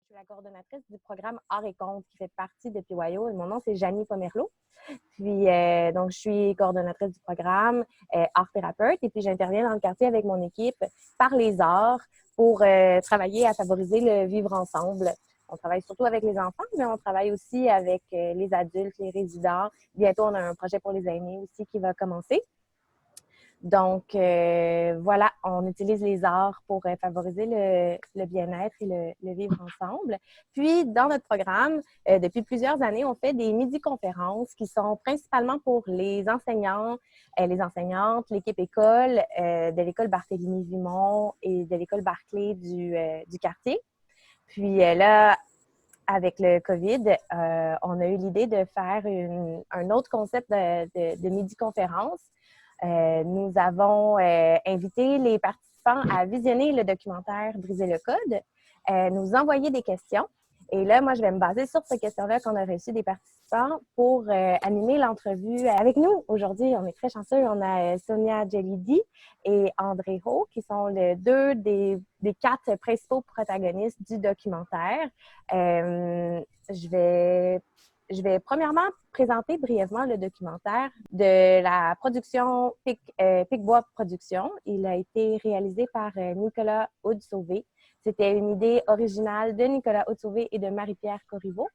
suis la coordonnatrice du programme Art et Compte qui fait partie de PYO. Et mon nom, c'est Janie Pomerleau. Puis, donc, je suis coordonnatrice du programme art thérapeute et puis j'interviens dans le quartier avec mon équipe par les arts pour travailler à favoriser le vivre ensemble. On travaille surtout avec les enfants, mais on travaille aussi avec les adultes, les résidents. Bientôt, on a un projet pour les aînés aussi qui va commencer. Donc, voilà, on utilise les arts pour favoriser le bien-être et le vivre ensemble. Puis, dans notre programme, depuis plusieurs années, on fait des midi-conférences qui sont principalement pour les enseignants, les enseignantes, l'équipe école de l'école Barthélemy-Vimont et de l'école Barclay du quartier. Puis là, avec le COVID, on a eu l'idée de faire un autre concept de midi-conférence. Nous avons invité les participants à visionner le documentaire Briser le code, nous envoyer des questions. Et là, moi, je vais me baser sur ces questions-là qu'on a reçues des participants pour animer l'entrevue avec nous. Aujourd'hui, on est très chanceux. On a Sonia Jelidi et André Ho, qui sont deux des 4 principaux protagonistes du documentaire. Je vais premièrement présenter brièvement le documentaire de la production Pic-Bois Productions. Il a été réalisé par Nicolas Houde-Sauvé. C'était une idée originale de Nicolas Houde-Sauvé et de Marie-Pierre Corriveau.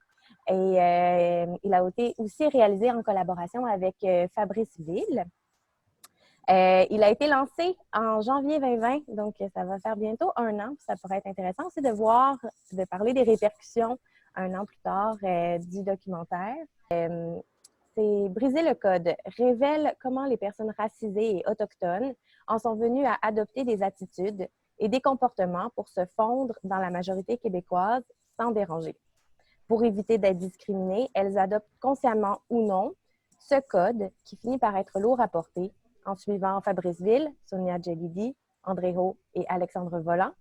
Et il a été aussi réalisé en collaboration avec Fabrice Ville. Il a été lancé en janvier 2020, donc ça va faire bientôt 1 an. Ça pourrait être intéressant aussi de parler des répercussions 1 an plus tard du documentaire. C'est Briser le code révèle comment les personnes racisées et autochtones en sont venues à adopter des attitudes et des comportements pour se fondre dans la majorité québécoise sans déranger. Pour éviter d'être discriminées, elles adoptent consciemment ou non ce code qui finit par être lourd à porter en suivant Fabrice Ville, Sonia Jelidi, André Ho et Alexandre Volant.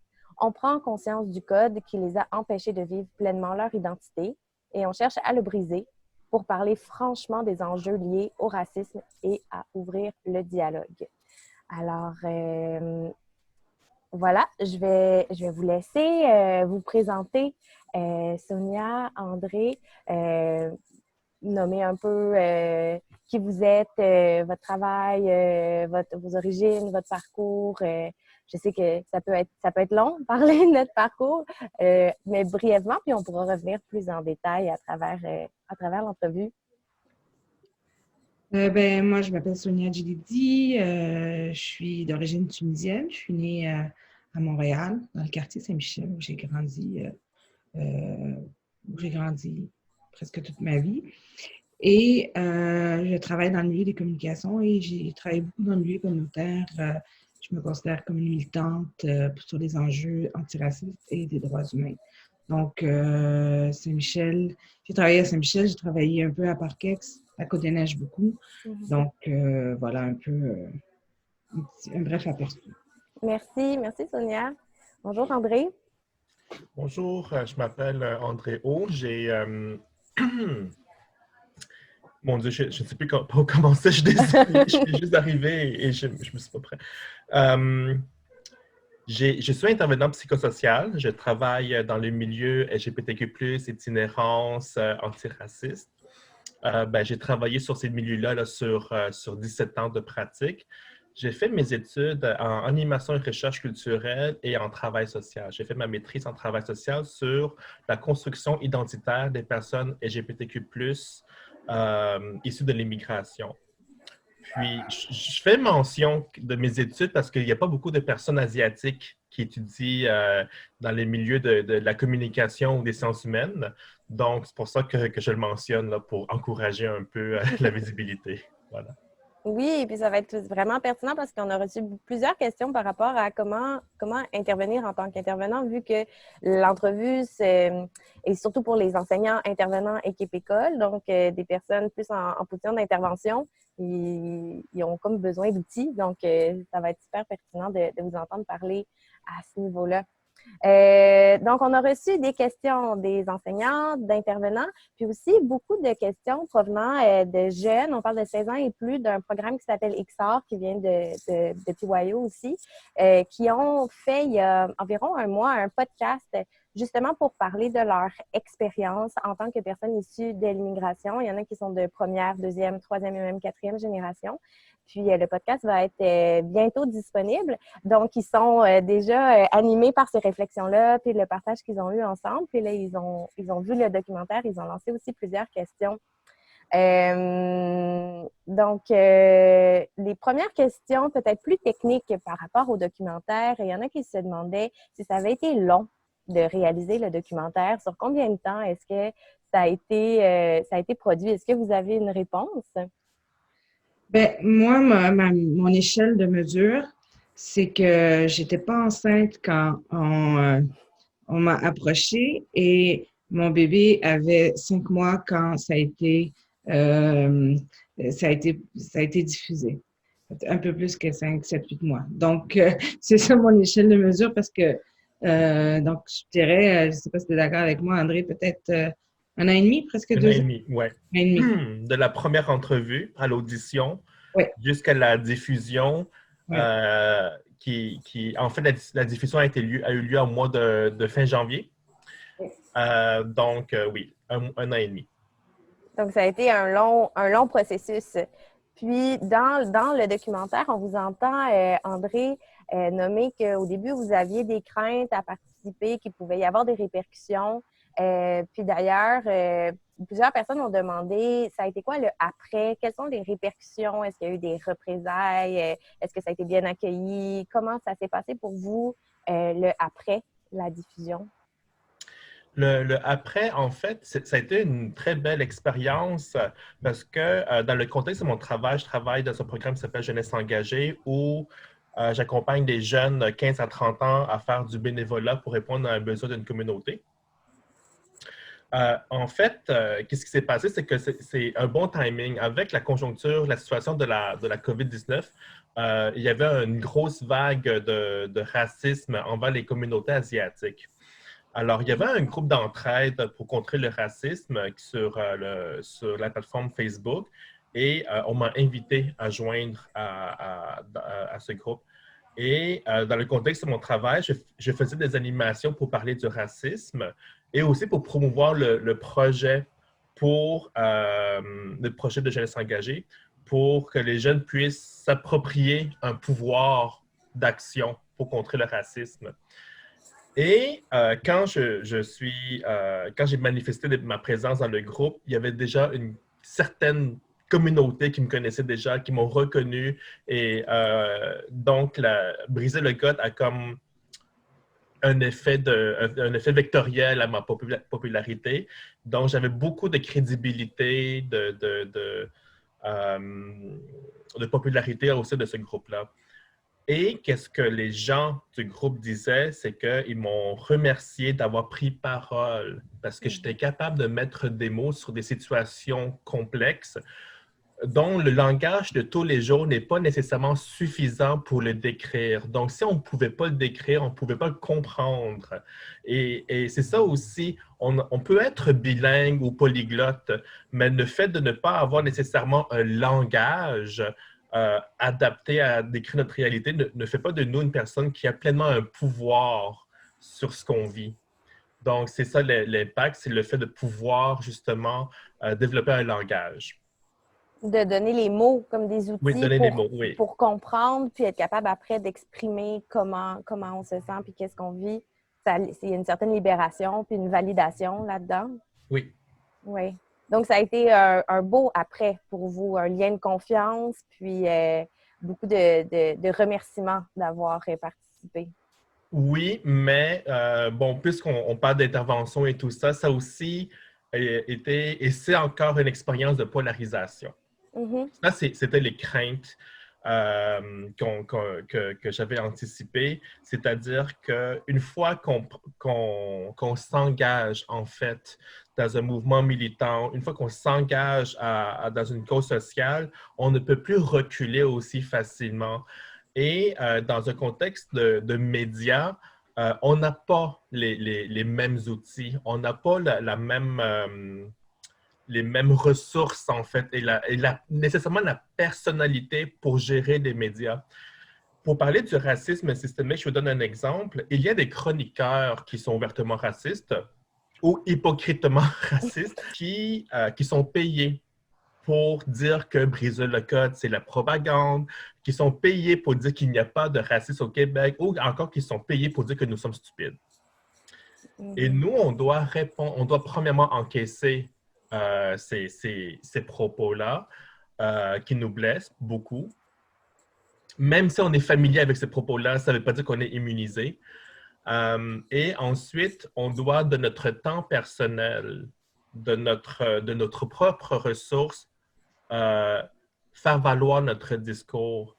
On prend conscience du code qui les a empêchés de vivre pleinement leur identité et on cherche à le briser pour parler franchement des enjeux liés au racisme et à ouvrir le dialogue. Alors, voilà, je vais vous laisser vous présenter Sonia, André, nommer un peu qui vous êtes, votre travail, vos origines, votre parcours. Je sais que ça peut être long de parler de notre parcours, mais brièvement, puis on pourra revenir plus en détail à travers l'entrevue. Moi, je m'appelle Sonia Djilidi, je suis d'origine tunisienne. Je suis née à Montréal, dans le quartier Saint-Michel, où j'ai grandi presque toute ma vie. Et je travaille dans le milieu des communications et j'ai travaillé beaucoup dans le milieu communautaire. Je me considère comme une militante sur les enjeux antiracistes et des droits humains. Donc, Saint-Michel, j'ai travaillé à Saint-Michel, j'ai travaillé un peu à Parkex, à Côte-des-Neiges beaucoup. Donc, voilà un peu un bref aperçu. Merci Sonia. Bonjour André. Bonjour, je m'appelle André Ho. Mon Dieu, je ne sais plus par où commencer, je suis désolée, je suis juste arrivé et je ne me suis pas prêt. Je suis intervenant psychosocial. Je travaille dans le milieu LGBTQ+, itinérance, antiraciste. J'ai travaillé sur ces milieux-là sur 17 ans de pratique. J'ai fait mes études en animation et recherche culturelle et en travail social. J'ai fait ma maîtrise en travail social sur la construction identitaire des personnes LGBTQ+, issues de l'immigration. Puis, je fais mention de mes études parce qu'il n'y a pas beaucoup de personnes asiatiques qui étudient dans les milieux de la communication ou des sciences humaines. Donc, c'est pour ça que je le mentionne là, pour encourager un peu la visibilité. Voilà. Oui, et puis ça va être vraiment pertinent parce qu'on a reçu plusieurs questions par rapport à comment intervenir en tant qu'intervenant, vu que l'entrevue, est surtout pour les enseignants, intervenants, équipe école, donc des personnes plus en position d'intervention, ils ont comme besoin d'outils, donc ça va être super pertinent de vous entendre parler à ce niveau-là. Donc, on a reçu des questions des enseignants, d'intervenants, puis aussi beaucoup de questions provenant de jeunes. On parle de 16 ans et plus d'un programme qui s'appelle XR, qui vient de PYO aussi, qui ont fait il y a environ 1 mois un podcast justement pour parler de leur expérience en tant que personnes issues de l'immigration. Il y en a qui sont de première, deuxième, troisième et même quatrième génération. Puis le podcast va être bientôt disponible. Donc, ils sont déjà animés par ces réflexions-là, puis le partage qu'ils ont eu ensemble. Puis là, ils ont vu le documentaire, ils ont lancé aussi plusieurs questions. Les premières questions, peut-être plus techniques par rapport au documentaire, il y en a qui se demandaient si ça avait été long de réaliser le documentaire. Sur combien de temps est-ce que ça a été produit? Est-ce que vous avez une réponse? Ben, moi, mon échelle de mesure, c'est que j'étais pas enceinte quand on m'a approché et mon bébé avait 5 mois quand euh, ça a été diffusé. Un peu plus que 5, 7, 8 mois. Donc, c'est ça mon échelle de mesure parce que, donc, je dirais, je ne sais pas si tu es d'accord avec moi, André, peut-être 1 an et demi, presque 1 an et 2 ans. demi, ouais. 1 an et demi. De la première entrevue à l'audition Oui, jusqu'à la diffusion, oui. en fait, la diffusion a eu lieu au mois de fin janvier. Donc, oui, un an et demi. Donc, ça a été un long processus. Puis, dans le documentaire, on vous entend, André, nommer qu'au début, vous aviez des craintes à participer, qu'il pouvait y avoir des répercussions. Puis d'ailleurs, plusieurs personnes ont demandé, ça a été quoi le après? Quelles sont les répercussions? Est-ce qu'il y a eu des représailles? Est-ce que ça a été bien accueilli? Comment ça s'est passé pour vous, le après la diffusion? Le après, en fait, ça a été une très belle expérience parce que dans le contexte de mon travail, je travaille dans un programme qui s'appelle Jeunesse engagée où j'accompagne des jeunes de 15 à 30 ans à faire du bénévolat pour répondre à un besoin d'une communauté. En fait, qu'est-ce qui s'est passé? C'est que c'est un bon timing. Avec la conjoncture, la situation de la COVID-19, il y avait une grosse vague de racisme envers les communautés asiatiques. Alors, il y avait un groupe d'entraide pour contrer le racisme sur la plateforme Facebook et on m'a invité à joindre à ce groupe. Et dans le contexte de mon travail, je faisais des animations pour parler du racisme et aussi pour promouvoir le projet le projet de jeunesse engagée pour que les jeunes puissent s'approprier un pouvoir d'action pour contrer le racisme. Et quand quand j'ai manifesté ma présence dans le groupe, il y avait déjà une certaine communauté qui me connaissait déjà, qui m'ont reconnu. Et donc, briser le code a comme un effet vectoriel à ma popularité. Donc, j'avais beaucoup de crédibilité, de popularité au sein de ce groupe-là. Et qu'est-ce que les gens du groupe disaient, c'est qu'ils m'ont remercié d'avoir pris parole parce que j'étais capable de mettre des mots sur des situations complexes dont le langage de tous les jours n'est pas nécessairement suffisant pour le décrire. Donc, si on ne pouvait pas le décrire, on ne pouvait pas le comprendre. Et c'est ça aussi, on peut être bilingue ou polyglotte, mais le fait de ne pas avoir nécessairement un langage adapté à décrire notre réalité ne fait pas de nous une personne qui a pleinement un pouvoir sur ce qu'on vit. Donc, c'est ça l'impact, c'est le fait de pouvoir justement développer un langage. De donner les mots comme des Oui, outils donner les mots, oui. pour comprendre, puis être capable après d'exprimer comment on se sent, puis qu'est-ce qu'on vit. Il y a une certaine libération, puis une validation là-dedans. Oui. Oui. Donc, ça a été un beau après pour vous, un lien de confiance, puis beaucoup de remerciements d'avoir participé. Oui, mais bon, puisqu'on parle d'intervention et tout ça, ça aussi été, et c'est encore une expérience de polarisation. Mm-hmm. Ça, c'était les craintes que j'avais anticipées, c'est-à-dire qu'une fois qu'on s'engage en fait dans un mouvement militant, une fois qu'on s'engage dans une cause sociale, on ne peut plus reculer aussi facilement. Et dans un contexte de médias, on n'a pas les mêmes outils, on n'a pas les mêmes ressources, en fait, et nécessairement la personnalité pour gérer des médias. pour parler du racisme systémique, je vous donne un exemple. Il y a des chroniqueurs qui sont ouvertement racistes ou hypocritement racistes qui sont payés pour dire que briser le code, c'est la propagande, qui sont payés pour dire qu'il n'y a pas de racisme au Québec ou encore qui sont payés pour dire que nous sommes stupides. Et nous, on doit répondre, on doit premièrement encaisser ces propos-là qui nous blessent beaucoup. Même si on est familier avec ces propos-là, ça ne veut pas dire qu'on est immunisé. Et ensuite, on doit, de notre temps personnel, de notre propre ressource, faire valoir notre discours.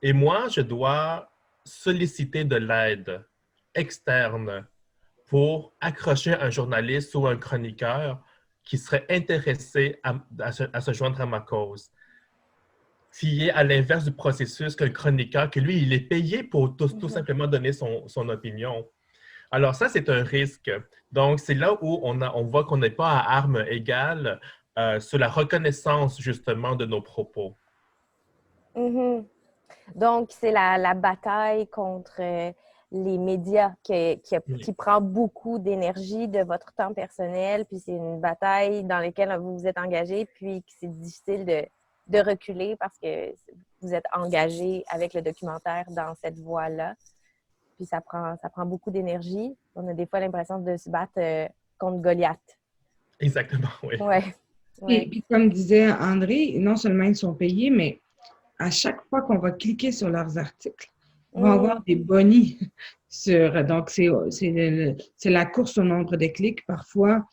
Et moi, je dois solliciter de l'aide externe pour accrocher un journaliste ou un chroniqueur qui serait intéressé à se joindre à ma cause. Qui est à l'inverse du processus qu'un chroniqueur, que lui, il est payé pour tout simplement donner son opinion. Alors ça, c'est un risque. Donc, c'est là où on voit qu'on n'est pas à armes égales sur la reconnaissance, justement, de nos propos. Mm-hmm. Donc, c'est la bataille contre les médias qui prend beaucoup d'énergie de votre temps personnel, puis c'est une bataille dans laquelle vous vous êtes engagé, puis que c'est difficile de reculer parce que vous êtes engagé avec le documentaire dans cette voie-là. Puis ça prend beaucoup d'énergie. On a des fois l'impression de se battre contre Goliath. Exactement, oui. Ouais. Et puis, comme disait André, non seulement ils sont payés, mais à chaque fois qu'on va cliquer sur leurs articles, on va avoir des bonnies. Donc, c'est la course au nombre de clics. Parfois,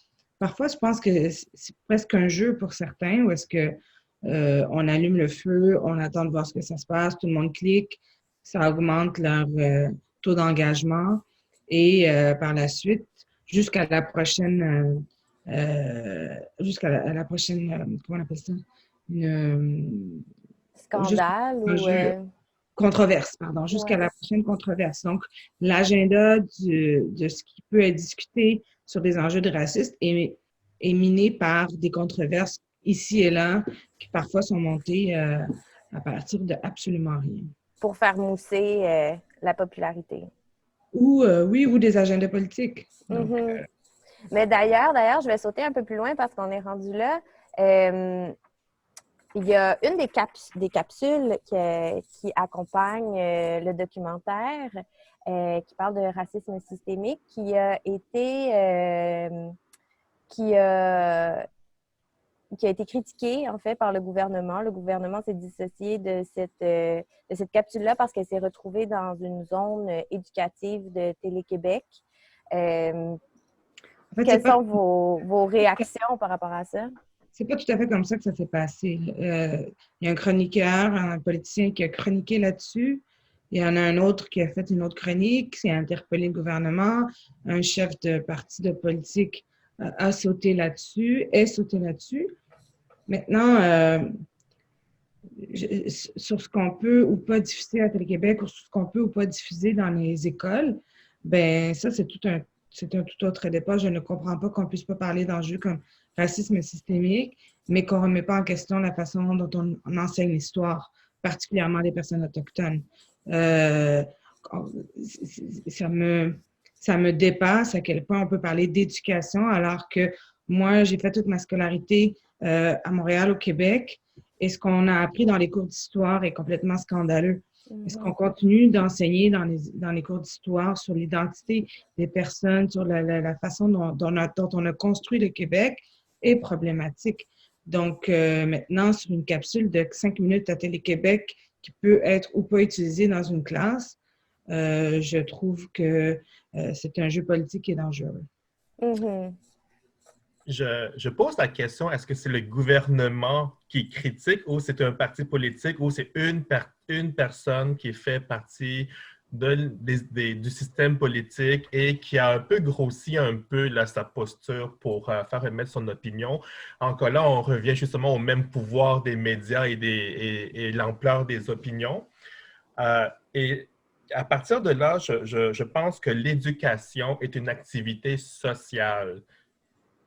je pense que c'est presque un jeu pour certains, où est-ce que on allume le feu, on attend de voir ce que ça se passe, tout le monde clique, ça augmente leur taux d'engagement et par la suite, jusqu'à la prochaine, la prochaine, comment on appelle ça? Scandale ou... Controverse, pardon, jusqu'à la prochaine controverse. Donc, l'agenda de ce qui peut être discuté sur des enjeux de racisme est miné par des controverses ici et là, qui parfois sont montées à partir de absolument rien. Pour faire mousser la popularité. Ou des agendas politiques. Donc, Mais d'ailleurs, je vais sauter un peu plus loin parce qu'on est rendu là. Il y a une des capsules qui accompagne le documentaire qui parle de racisme systémique qui a été critiquée, en fait, par le gouvernement. Le gouvernement s'est dissocié de cette capsule-là parce qu'elle s'est retrouvée dans une zone éducative de Télé-Québec. En fait, quelles sont vos réactions par rapport à ça? C'est pas tout à fait comme ça que ça s'est passé. Il y a un chroniqueur, un politicien qui a chroniqué là-dessus. Il y en a un autre qui a fait une autre chronique, qui a interpellé le gouvernement. Un chef de parti de politique a sauté là-dessus, est sauté là-dessus. Maintenant, sur ce qu'on peut ou pas diffuser à Télé-Québec ou sur ce qu'on peut ou pas diffuser dans les écoles, ben ça, c'est un tout autre débat. Je ne comprends pas qu'on ne puisse pas parler d'enjeux comme racisme systémique, mais qu'on ne remet pas en question la façon dont on enseigne l'histoire, particulièrement des personnes autochtones. Ça me dépasse à quel point on peut parler d'éducation alors que moi, j'ai fait toute ma scolarité à Montréal, au Québec, et ce qu'on a appris dans les cours d'histoire est complètement scandaleux. Est-ce qu'on continue d'enseigner dans les cours d'histoire sur l'identité des personnes, sur la façon dont on a construit le Québec est problématique. Donc, maintenant, sur une capsule de 5 minutes à Télé-Québec qui peut être ou pas utilisée dans une classe, je trouve que c'est un jeu politique qui est dangereux. Mm-hmm. Je pose la question, est-ce que c'est le gouvernement qui critique ou c'est un parti politique ou c'est une personne qui fait partie du système politique et qui a un peu grossi sa posture pour faire émettre son opinion. Encore là, on revient justement au même pouvoir des médias et l'ampleur des opinions. Et à partir de là, je pense que l'éducation est une activité sociale.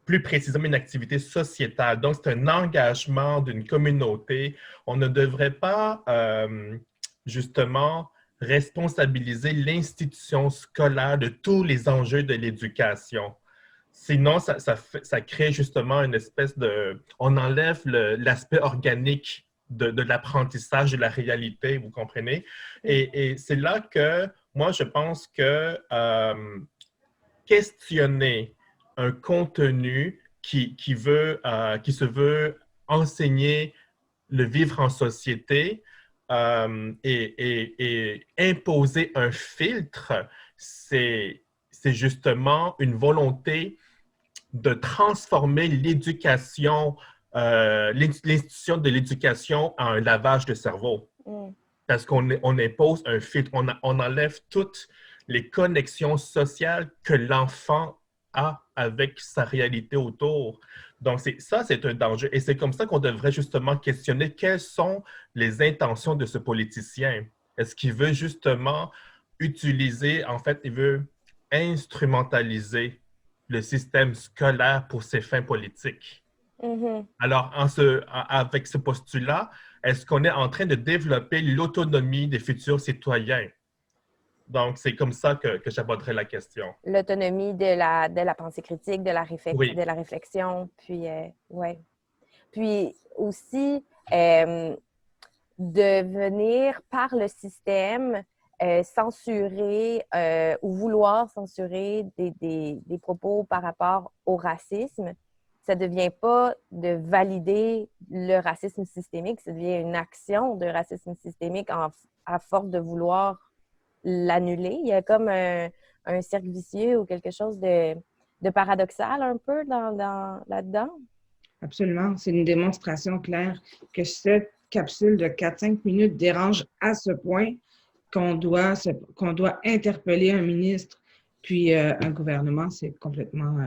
Plus précisément une activité sociétale. Donc, c'est un engagement d'une communauté. On ne devrait pas, justement, responsabiliser l'institution scolaire de tous les enjeux de l'éducation. Sinon, ça crée justement une espèce de... On enlève l'aspect organique de l'apprentissage de la réalité, vous comprenez? Et c'est là que moi, je pense que questionner un contenu qui se veut enseigner le vivre en société et imposer un filtre, c'est justement une volonté de transformer l'éducation, l'institution de l'éducation en un lavage de cerveau. Parce qu'on impose un filtre, on enlève toutes les connexions sociales que l'enfant a avec sa réalité autour. Donc, ça, c'est un danger. Et c'est comme ça qu'on devrait justement questionner quelles sont les intentions de ce politicien. Est-ce qu'il veut justement utiliser, en fait, il veut instrumentaliser le système scolaire pour ses fins politiques? Alors, avec ce postulat, est-ce qu'on est en train de développer l'autonomie des futurs citoyens? Donc, c'est comme ça que j'aborderai la question. L'autonomie de la pensée critique, de la réflexion, puis, ouais. Puis aussi, de venir par le système censurer ou vouloir censurer des propos par rapport au racisme. Ça ne devient pas de valider le racisme systémique, ça devient une action de racisme systémique à force de vouloir l'annuler. Il y a comme un cercle vicieux ou quelque chose de paradoxal un peu là-dedans. Absolument. C'est une démonstration claire que cette capsule de 4-5 minutes dérange à ce point qu'on doit interpeller un ministre puis un gouvernement. C'est complètement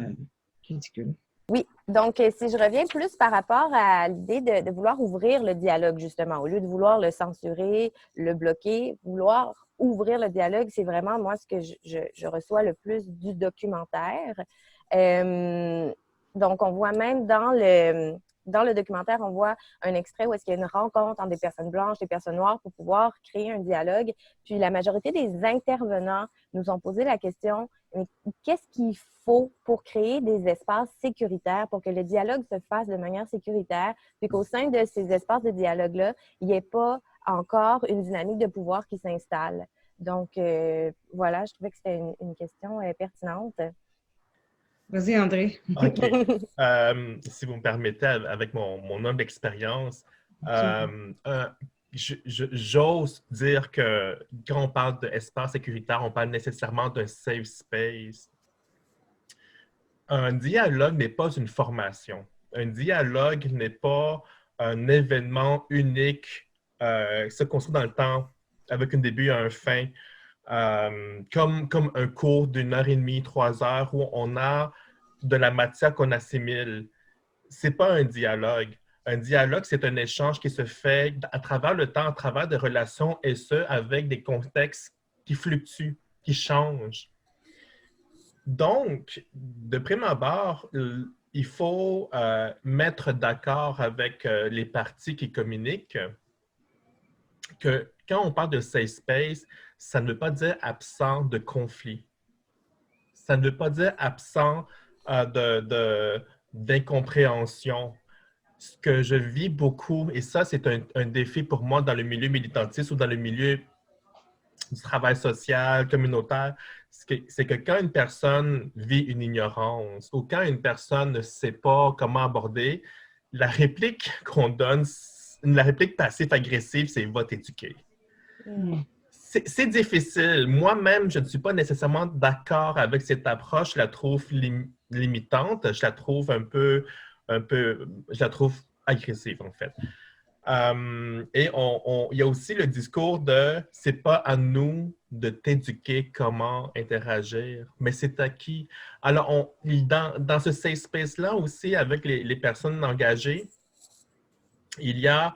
ridicule. Oui, donc si je reviens plus par rapport à l'idée de vouloir ouvrir le dialogue, justement, au lieu de vouloir le censurer, le bloquer, vouloir ouvrir le dialogue, c'est vraiment, moi, ce que je reçois le plus du documentaire. Donc, on voit même dans le documentaire, on voit un extrait où est-ce qu'il y a une rencontre entre des personnes blanches, des personnes noires pour pouvoir créer un dialogue. Puis la majorité des intervenants nous ont posé la question, mais qu'est-ce qu'il faut pour créer des espaces sécuritaires, pour que le dialogue se fasse de manière sécuritaire, puis qu'au sein de ces espaces de dialogue-là, il n'y ait pas encore une dynamique de pouvoir qui s'installe. Donc, voilà, je trouvais que c'était une question pertinente. Vas-y, André. OK. Si vous me permettez, avec mon humble expérience, j'ose dire que quand on parle d'espace sécuritaire, on parle nécessairement d'un safe space. Un dialogue n'est pas une formation. Un dialogue n'est pas un événement unique qui se construit dans le temps avec un début et un fin, comme un cours d'1 heure et demie, 3 heures où on a de la matière qu'on assimile. Ce n'est pas un dialogue. Un dialogue, c'est un échange qui se fait à travers le temps, à travers des relations, et ce, avec des contextes qui fluctuent, qui changent. Donc, de prime abord, il faut mettre d'accord avec les parties qui communiquent que quand on parle de safe space, ça ne veut pas dire absent de conflit. Ça ne veut pas dire absent d'incompréhension. Ce que je vis beaucoup, et ça, c'est un défi pour moi dans le milieu militantiste ou dans le milieu du travail social, communautaire, c'est que quand une personne vit une ignorance ou quand une personne ne sait pas comment aborder, la réplique qu'on donne, la réplique passive-agressive, c'est « va t'éduquer ». C'est difficile. Moi-même, je ne suis pas nécessairement d'accord avec cette approche. Je la trouve limitante. Je la trouve je la trouve agressive, en fait. Et il y a aussi le discours de « c'est pas à nous de t'éduquer comment interagir, mais c'est à qui ». Alors, dans ce safe space-là aussi, avec les personnes engagées, il y a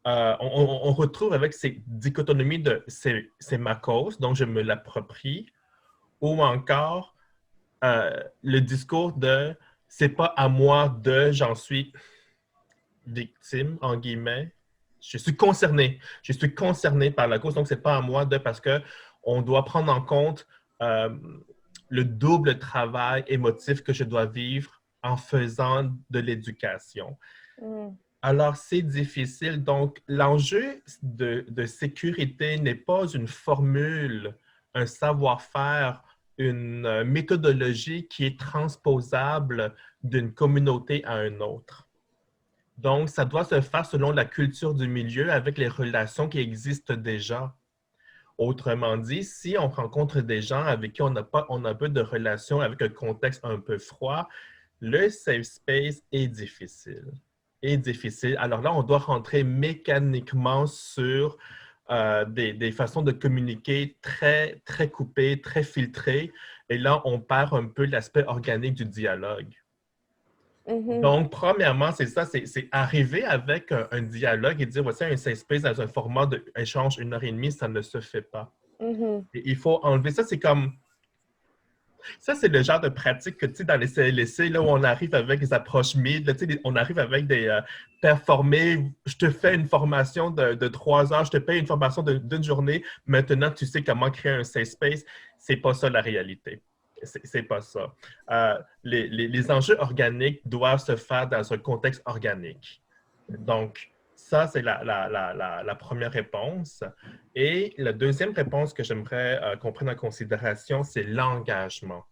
on retrouve avec ces dichotomies de c'est ma cause, donc je me l'approprie, ou encore le discours de c'est pas à moi de, j'en suis victime, en guillemets, je suis concerné. Je suis concerné par la cause, donc ce n'est pas à moi parce qu'on doit prendre en compte le double travail émotif que je dois vivre en faisant de l'éducation. Alors, c'est difficile. Donc, l'enjeu de sécurité n'est pas une formule, un savoir-faire, une méthodologie qui est transposable d'une communauté à une autre. Donc, ça doit se faire selon la culture du milieu avec les relations qui existent déjà. Autrement dit, si on rencontre des gens avec qui on a peu de relations, avec un contexte un peu froid, le safe space est difficile. Alors là, on doit rentrer mécaniquement sur des façons de communiquer très, très coupées, très filtrées. Et là, on perd un peu l'aspect organique du dialogue. Donc, premièrement, c'est ça, c'est arriver avec un dialogue et dire, voici un safe space dans un format d'échange 1h30, ça ne se fait pas. Et il faut enlever ça, c'est comme... Ça, c'est le genre de pratique que, tu sais, dans les CLSC, là, où on arrive avec des approches mid, tu sais, on arrive avec des performés, je te fais une formation de 3 heures, je te paye une formation d'une journée, maintenant, tu sais comment créer un safe space. C'est pas ça la réalité. C'est pas ça. Les enjeux organiques doivent se faire dans un contexte organique. Donc, ça, c'est la première réponse. Et la deuxième réponse que j'aimerais qu'on prenne en considération, c'est l'engagement.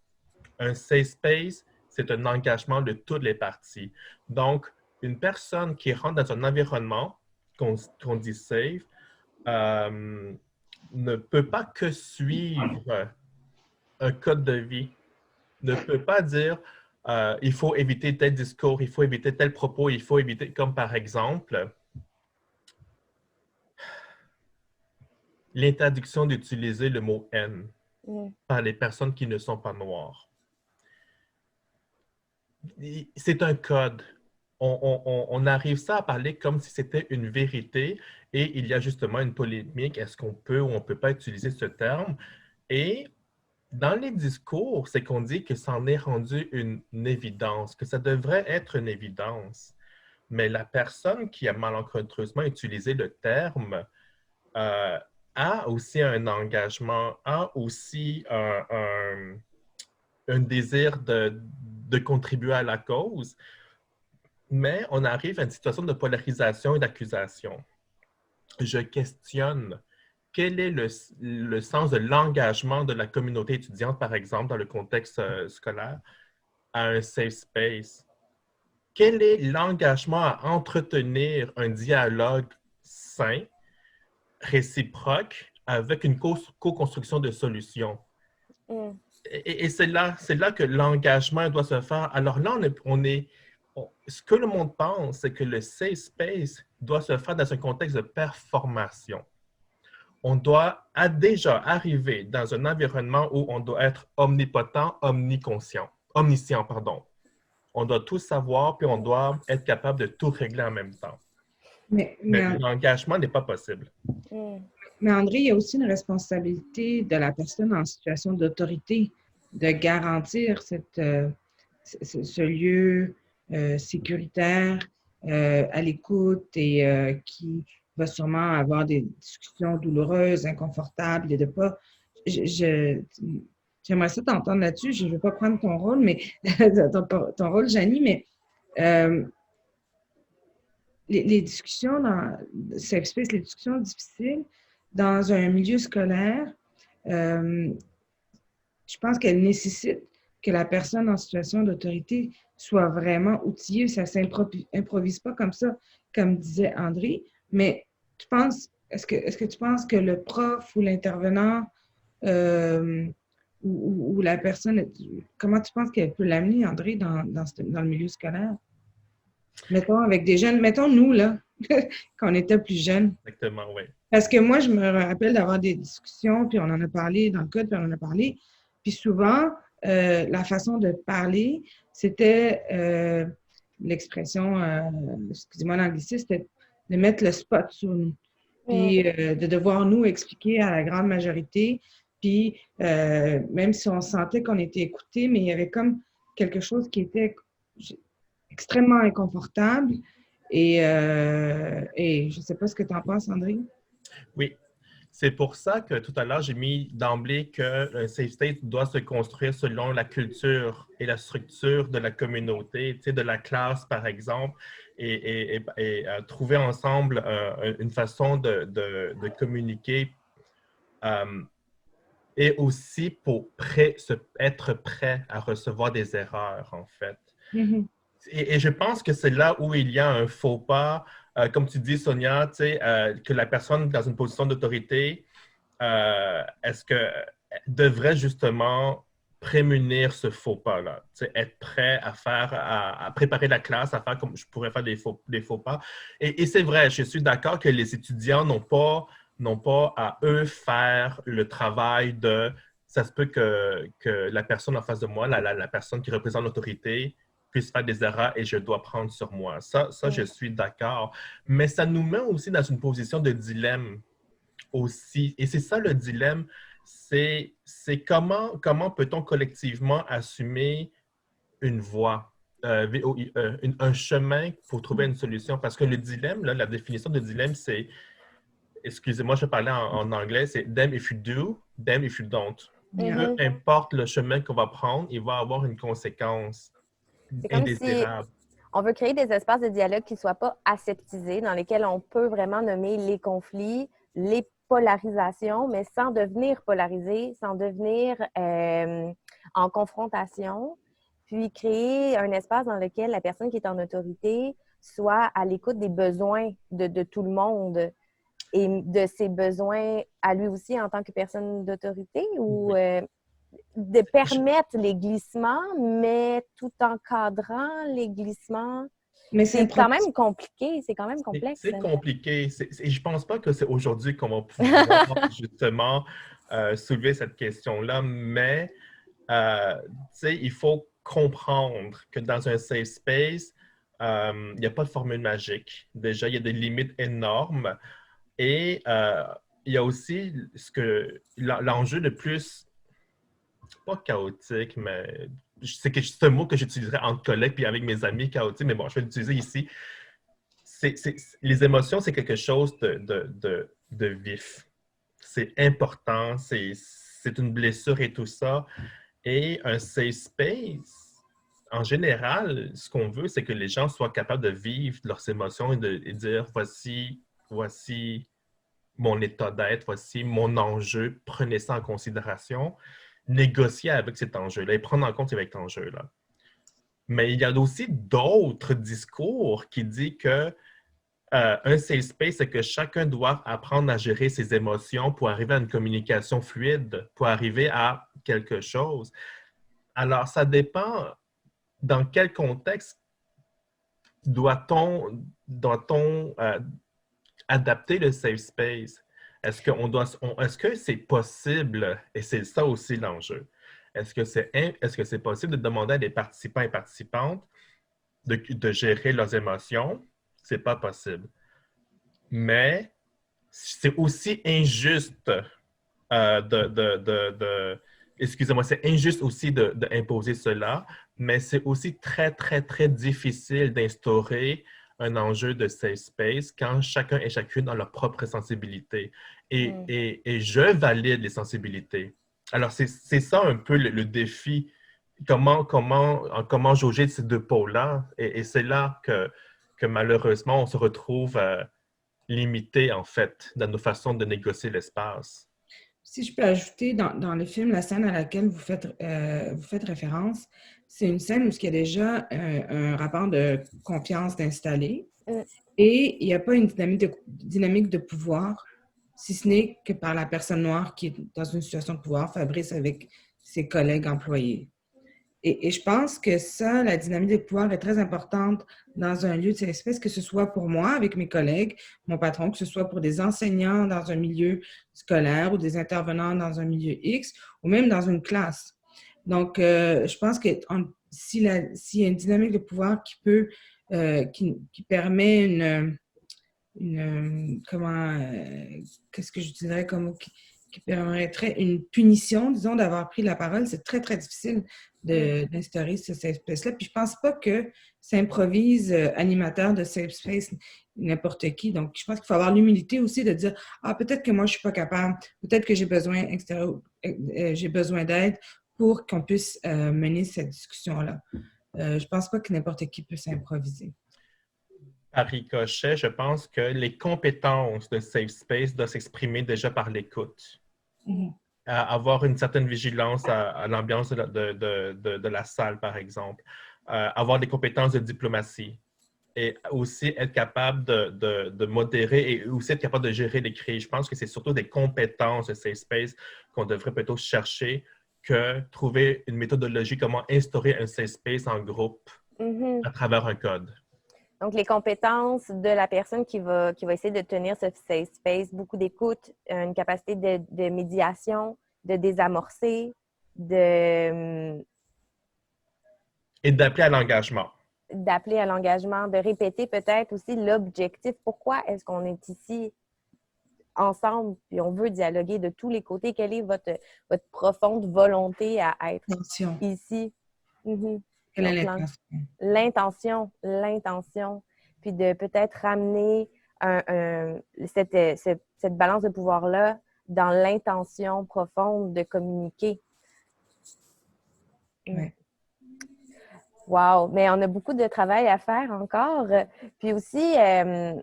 Un safe space, c'est un engagement de toutes les parties. Donc, une personne qui rentre dans un environnement qu'on dit safe ne peut pas que suivre un code de vie, ne peut pas dire il faut éviter tel discours, il faut éviter tel propos, il faut éviter, comme par exemple, l'interdiction d'utiliser le mot « haine » par les personnes qui ne sont pas noires. C'est un code. On arrive ça à parler comme si c'était une vérité et il y a justement une polémique. Est-ce qu'on peut ou on ne peut pas utiliser ce terme? Et dans les discours, c'est qu'on dit que ça en est rendu une évidence, que ça devrait être une évidence. Mais la personne qui a malencontreusement utilisé le terme a aussi un engagement, a aussi un désir de contribuer à la cause, mais on arrive à une situation de polarisation et d'accusation. Je questionne quel est le sens de l'engagement de la communauté étudiante, par exemple, dans le contexte scolaire, à un safe space. Quel est l'engagement à entretenir un dialogue sain, réciproque, avec une co-construction de solutions? Et c'est là que l'engagement doit se faire. Alors là, ce que le monde pense, c'est que le safe space doit se faire dans un contexte de performation. On doit déjà arriver dans un environnement où on doit être omnipotent, omniscient. On doit tout savoir, puis on doit être capable de tout régler en même temps. Mais l'engagement n'est pas possible. Mais André, il y a aussi une responsabilité de la personne en situation d'autorité de garantir ce lieu sécuritaire, à l'écoute et qui va sûrement avoir des discussions douloureuses, inconfortables et de pas... J'aimerais ça t'entendre là-dessus. Je ne veux pas prendre ton rôle, mais ton rôle, Janie, mais les discussions dans safe space, les discussions difficiles dans un milieu scolaire, je pense qu'elles nécessitent que la personne en situation d'autorité soit vraiment outillée. Ça ne s'improvise pas comme ça, comme disait André. Mais est-ce que tu penses que le prof ou l'intervenant ou la personne, comment tu penses qu'elle peut l'amener, André, dans le milieu scolaire? Mettons, avec des jeunes, mettons nous, là, quand on était plus jeunes. Exactement, oui. Parce que moi, je me rappelle d'avoir des discussions, puis on en a parlé dans le code, puis on en a parlé. Puis souvent, la façon de parler, c'était l'expression, excusez-moi l'anglicisme, c'était de mettre le spot sur nous. Puis de devoir nous expliquer à la grande majorité. Puis même si on sentait qu'on était écouté, mais il y avait comme quelque chose qui était extrêmement inconfortable Et je ne sais pas ce que tu en penses, Sandrine. Oui, c'est pour ça que tout à l'heure, j'ai mis d'emblée qu'un safe space doit se construire selon la culture et la structure de la communauté, tu sais, de la classe, par exemple, trouver ensemble une façon de communiquer euh, et aussi pour être prêt à recevoir des erreurs, en fait. Mhm. Et je pense que c'est là où il y a un faux pas, comme tu dis, Sonia, tu sais, que la personne dans une position d'autorité, est-ce que devrait justement prémunir ce faux pas-là, tu sais, être prêt à préparer la classe, à faire comme je pourrais faire des faux pas. Et c'est vrai, je suis d'accord que les étudiants n'ont pas à eux faire le travail de, ça se peut que la personne en face de moi, la personne qui représente l'autorité, puisse faire des erreurs et je dois prendre sur moi. Ça, je suis d'accord. Mais ça nous met aussi dans une position de dilemme aussi. Et c'est ça le dilemme, c'est comment peut-on collectivement assumer une voie, un chemin pour trouver une solution. Parce que le dilemme, là, la définition de dilemme, c'est, excusez-moi, je parlais en anglais, c'est damn if you do, damn if you don't. Yeah. Peu importe le chemin qu'on va prendre, il va avoir une conséquence C'est comme si indésirable. on veut créer des espaces de dialogue qui ne soient pas aseptisés, dans lesquels on peut vraiment nommer les conflits, les polarisations, mais sans devenir polarisé, sans devenir en confrontation, puis créer un espace dans lequel la personne qui est en autorité soit à l'écoute des besoins de tout le monde et de ses besoins à lui aussi en tant que personne d'autorité ou Oui. de permettre les glissements, mais tout en cadrant les glissements. Mais C'est quand même compliqué, c'est quand même complexe. C'est compliqué. Et je ne pense pas que c'est aujourd'hui qu'on va pouvoir justement soulever cette question-là, mais tu sais, il faut comprendre que dans un safe space, il n'y a pas de formule magique. Déjà, il y a des limites énormes. Et il y a aussi l'enjeu le plus, pas chaotique, mais c'est un mot que j'utiliserais entre collègues puis avec mes amis chaotique, mais bon, je vais l'utiliser ici. Les émotions, c'est quelque chose de vif. C'est important, c'est une blessure et tout ça. Et un safe space, en général, ce qu'on veut, c'est que les gens soient capables de vivre leurs émotions et dire, voici mon état d'être, voici mon enjeu, prenez ça en considération, négocier avec cet enjeu-là et prendre en compte cet enjeu-là. Mais il y a aussi d'autres discours qui disent que un safe space, c'est que chacun doit apprendre à gérer ses émotions pour arriver à une communication fluide, pour arriver à quelque chose. Alors, ça dépend dans quel contexte doit-on adapter le safe space? Est-ce que c'est possible, et c'est ça aussi l'enjeu, est-ce que c'est possible de demander à des participants et participantes de gérer leurs émotions? C'est pas possible. Mais c'est aussi injuste excusez-moi, c'est injuste aussi d'imposer cela, mais c'est aussi très, très, très difficile d'instaurer un enjeu de safe space quand chacun et chacune a leur propre sensibilité. Et je valide les sensibilités. Alors, c'est ça un peu le défi. Comment jauger ces deux pôles-là? Et c'est là que malheureusement, on se retrouve limité, en fait, dans nos façons de négocier l'espace. Si je peux ajouter dans le film, la scène à laquelle vous faites référence, c'est une scène où il y a déjà un rapport de confiance d'installer et il n'y a pas une dynamique de pouvoir, si ce n'est que par la personne noire qui est dans une situation de pouvoir, Fabrice avec ses collègues employés. Et je pense que ça, la dynamique de pouvoir est très importante dans un lieu de cette espèce, que ce soit pour moi, avec mes collègues, mon patron, que ce soit pour des enseignants dans un milieu scolaire ou des intervenants dans un milieu X, ou même dans une classe. Donc, je pense que s'il y a une dynamique de pouvoir qui permet qu'est-ce que je dirais qui permettrait une punition, disons, d'avoir pris la parole, c'est très, très difficile d'instaurer ce safe space-là. Puis je pense pas que s'improvise animateur de safe space n'importe qui. Donc, je pense qu'il faut avoir l'humilité aussi de dire, ah, peut-être que moi, je suis pas capable, peut-être que j'ai besoin d'aide pour qu'on puisse mener cette discussion-là. Je pense pas que n'importe qui peut s'improviser. Par ricochet, je pense que les compétences de Safe Space doivent s'exprimer déjà par l'écoute. Avoir une certaine vigilance à l'ambiance de la salle, par exemple. Avoir des compétences de diplomatie. Et aussi être capable de modérer et aussi être capable de gérer les crises. Je pense que c'est surtout des compétences de Safe Space qu'on devrait plutôt chercher que trouver une méthodologie, comment instaurer un Safe Space en groupe à travers un code. Donc, les compétences de la personne qui va essayer de tenir ce safe space, beaucoup d'écoute, une capacité de médiation, de désamorcer, Et d'appeler à l'engagement. D'appeler à l'engagement, de répéter peut-être aussi l'objectif. Pourquoi est-ce qu'on est ici ensemble puis on veut dialoguer de tous les côtés? Quelle est votre profonde volonté à être ici? Quelle est l'intention? L'intention. Puis de peut-être ramener cette balance de pouvoir-là dans l'intention profonde de communiquer. Oui. Wow! Mais on a beaucoup de travail à faire encore. Puis aussi, je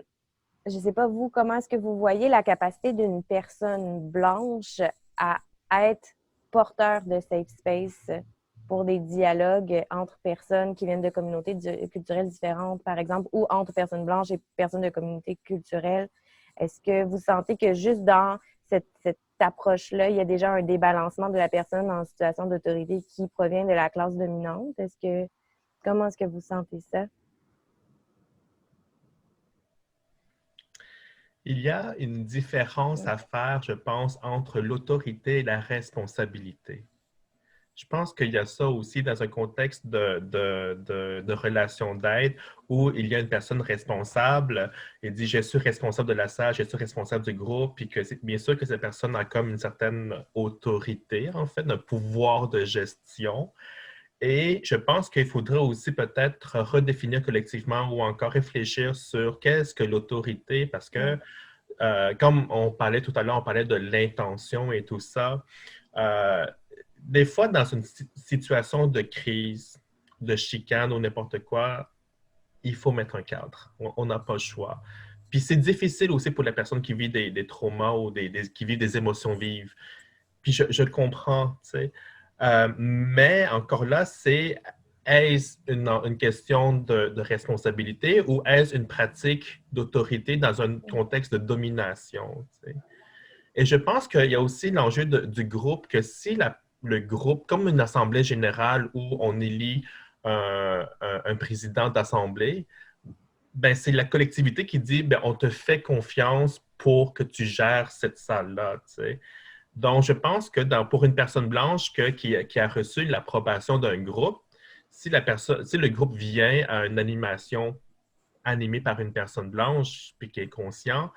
ne sais pas vous, comment est-ce que vous voyez la capacité d'une personne blanche à être porteur de safe space pour des dialogues entre personnes qui viennent de communautés culturelles différentes, par exemple, ou entre personnes blanches et personnes de communautés culturelles. Est-ce que vous sentez que juste dans cette approche-là, il y a déjà un débalancement de la personne en situation d'autorité qui provient de la classe dominante? Comment est-ce que vous sentez ça? Il y a une différence à faire, je pense, entre l'autorité et la responsabilité. Je pense qu'il y a ça aussi dans un contexte de relation d'aide où il y a une personne responsable et dit « je suis responsable de la salle, je suis responsable du groupe », puis que bien sûr que cette personne a comme une certaine autorité, en fait, un pouvoir de gestion. Et je pense qu'il faudrait aussi peut-être redéfinir collectivement ou encore réfléchir sur qu'est-ce que l'autorité, parce que comme on parlait tout à l'heure, on parlait de l'intention et tout ça. Des fois, dans une situation de crise, de chicane ou n'importe quoi, il faut mettre un cadre. On n'a pas le choix. Puis c'est difficile aussi pour la personne qui vit des traumas ou qui vit des émotions vives. Puis je le comprends, tu sais. Mais encore là, est-ce une question de responsabilité ou est-ce une pratique d'autorité dans un contexte de domination? Tu sais? Et je pense qu'il y a aussi l'enjeu du groupe, que si le groupe, comme une assemblée générale où on élit un président d'assemblée, ben c'est la collectivité qui dit ben, on te fait confiance pour que tu gères cette salle-là. Tu sais. Donc, je pense que pour une personne blanche qui a reçu l'approbation d'un groupe, si le groupe vient à une animation animée par une personne blanche puis qui est conscient,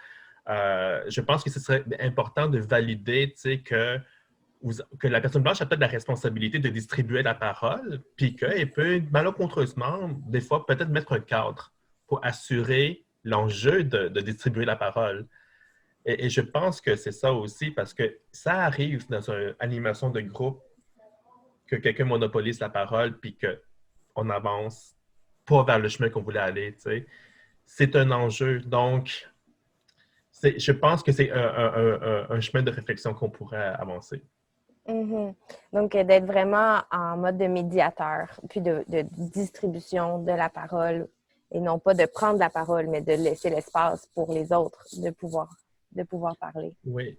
je pense que ce serait important de valider que la personne blanche a peut-être la responsabilité de distribuer la parole, puis qu'elle peut malencontreusement, des fois, peut-être mettre un cadre pour assurer l'enjeu de distribuer la parole. Et je pense que c'est ça aussi, parce que ça arrive dans une animation de groupe que quelqu'un monopolise la parole, puis qu'on avance pas vers le chemin qu'on voulait aller, tu sais. C'est un enjeu. Donc, je pense que c'est un chemin de réflexion qu'on pourrait avancer. Donc, d'être vraiment en mode de médiateur, puis de distribution de la parole, et non pas de prendre la parole, mais de laisser l'espace pour les autres de pouvoir parler. Oui.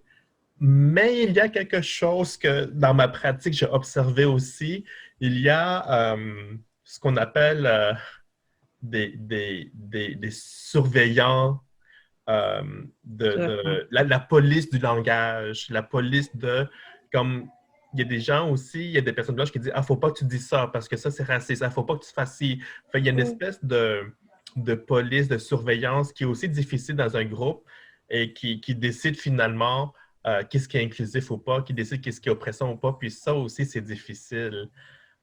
Mais il y a quelque chose que dans ma pratique, j'ai observé aussi. Il y a ce qu'on appelle des surveillants la police du langage, la police comme il y a des gens aussi, il y a des personnes blanches qui disent « Ah, faut pas que tu dises ça parce que ça, c'est raciste. Ah, faut pas que tu fasses ci. » Enfin, il y a une espèce de police, de surveillance qui est aussi difficile dans un groupe et qui décide finalement qu'est-ce qui est inclusif ou pas, qui décide qu'est-ce qui est oppressant ou pas. Puis ça aussi, c'est difficile.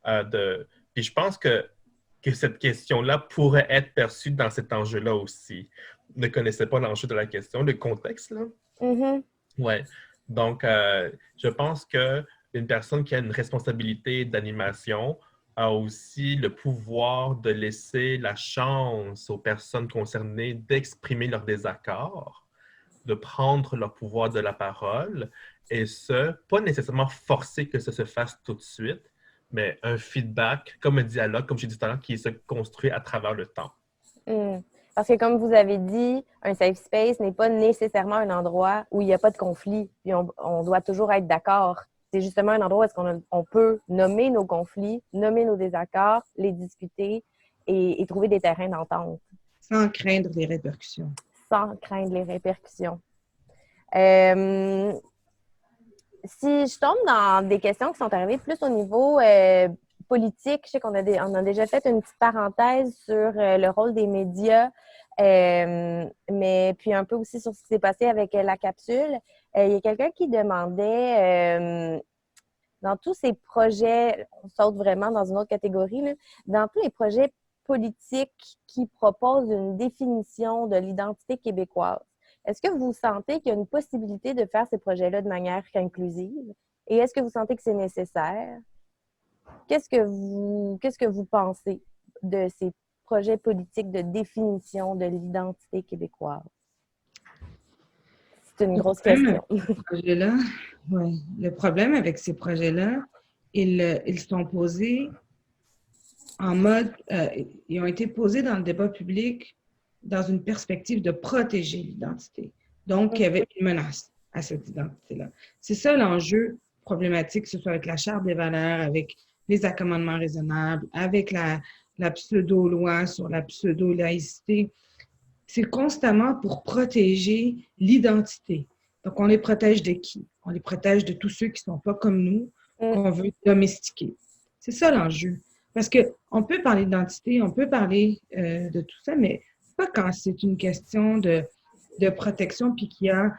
Puis je pense que cette question-là pourrait être perçue dans cet enjeu-là aussi. Ne connaissez pas l'enjeu de la question, le contexte, là? Mhm. Ouais. Donc, je pense qu'une personne qui a une responsabilité d'animation a aussi le pouvoir de laisser la chance aux personnes concernées d'exprimer leur désaccord, de prendre leur pouvoir de la parole, et ce, pas nécessairement forcer que ça se fasse tout de suite, mais un feedback, comme un dialogue, comme j'ai dit tout à l'heure, qui se construit à travers le temps. Mm. Parce que comme vous avez dit, un safe space n'est pas nécessairement un endroit où il n'y a pas de conflit, puis on doit toujours être d'accord. C'est justement un endroit où est-ce on peut nommer nos conflits, nommer nos désaccords, les discuter et trouver des terrains d'entente. Sans craindre les répercussions. Sans craindre les répercussions. Euh, Si je tombe dans des questions qui sont arrivées plus au niveau politique, je sais qu'on on a déjà fait une petite parenthèse sur le rôle des médias, mais puis un peu aussi sur ce qui s'est passé avec la capsule. Il y a quelqu'un qui demandait, dans tous ces projets, on saute vraiment dans une autre catégorie, là, dans tous les projets politiques qui proposent une définition de l'identité québécoise, est-ce que vous sentez qu'il y a une possibilité de faire ces projets-là de manière inclusive? Et est-ce que vous sentez que c'est nécessaire? Qu'est-ce que vous pensez de ces projets politiques de définition de l'identité québécoise? C'est une grosse question. Le problème avec ces projets-là, ils sont posés en mode, ils ont été posés dans le débat public dans une perspective de protéger l'identité. Donc, il y avait une menace à cette identité-là. C'est ça l'enjeu problématique, que ce soit avec la Charte des valeurs, avec les accommodements raisonnables, avec la pseudo-loi sur la pseudo-laïcité. C'est constamment pour protéger l'identité. Donc, on les protège de qui? On les protège de tous ceux qui ne sont pas comme nous, qu'on veut domestiquer. C'est ça l'enjeu. Parce qu'on peut parler d'identité, on peut parler de tout ça, mais pas quand c'est une question de protection puis qu'il y a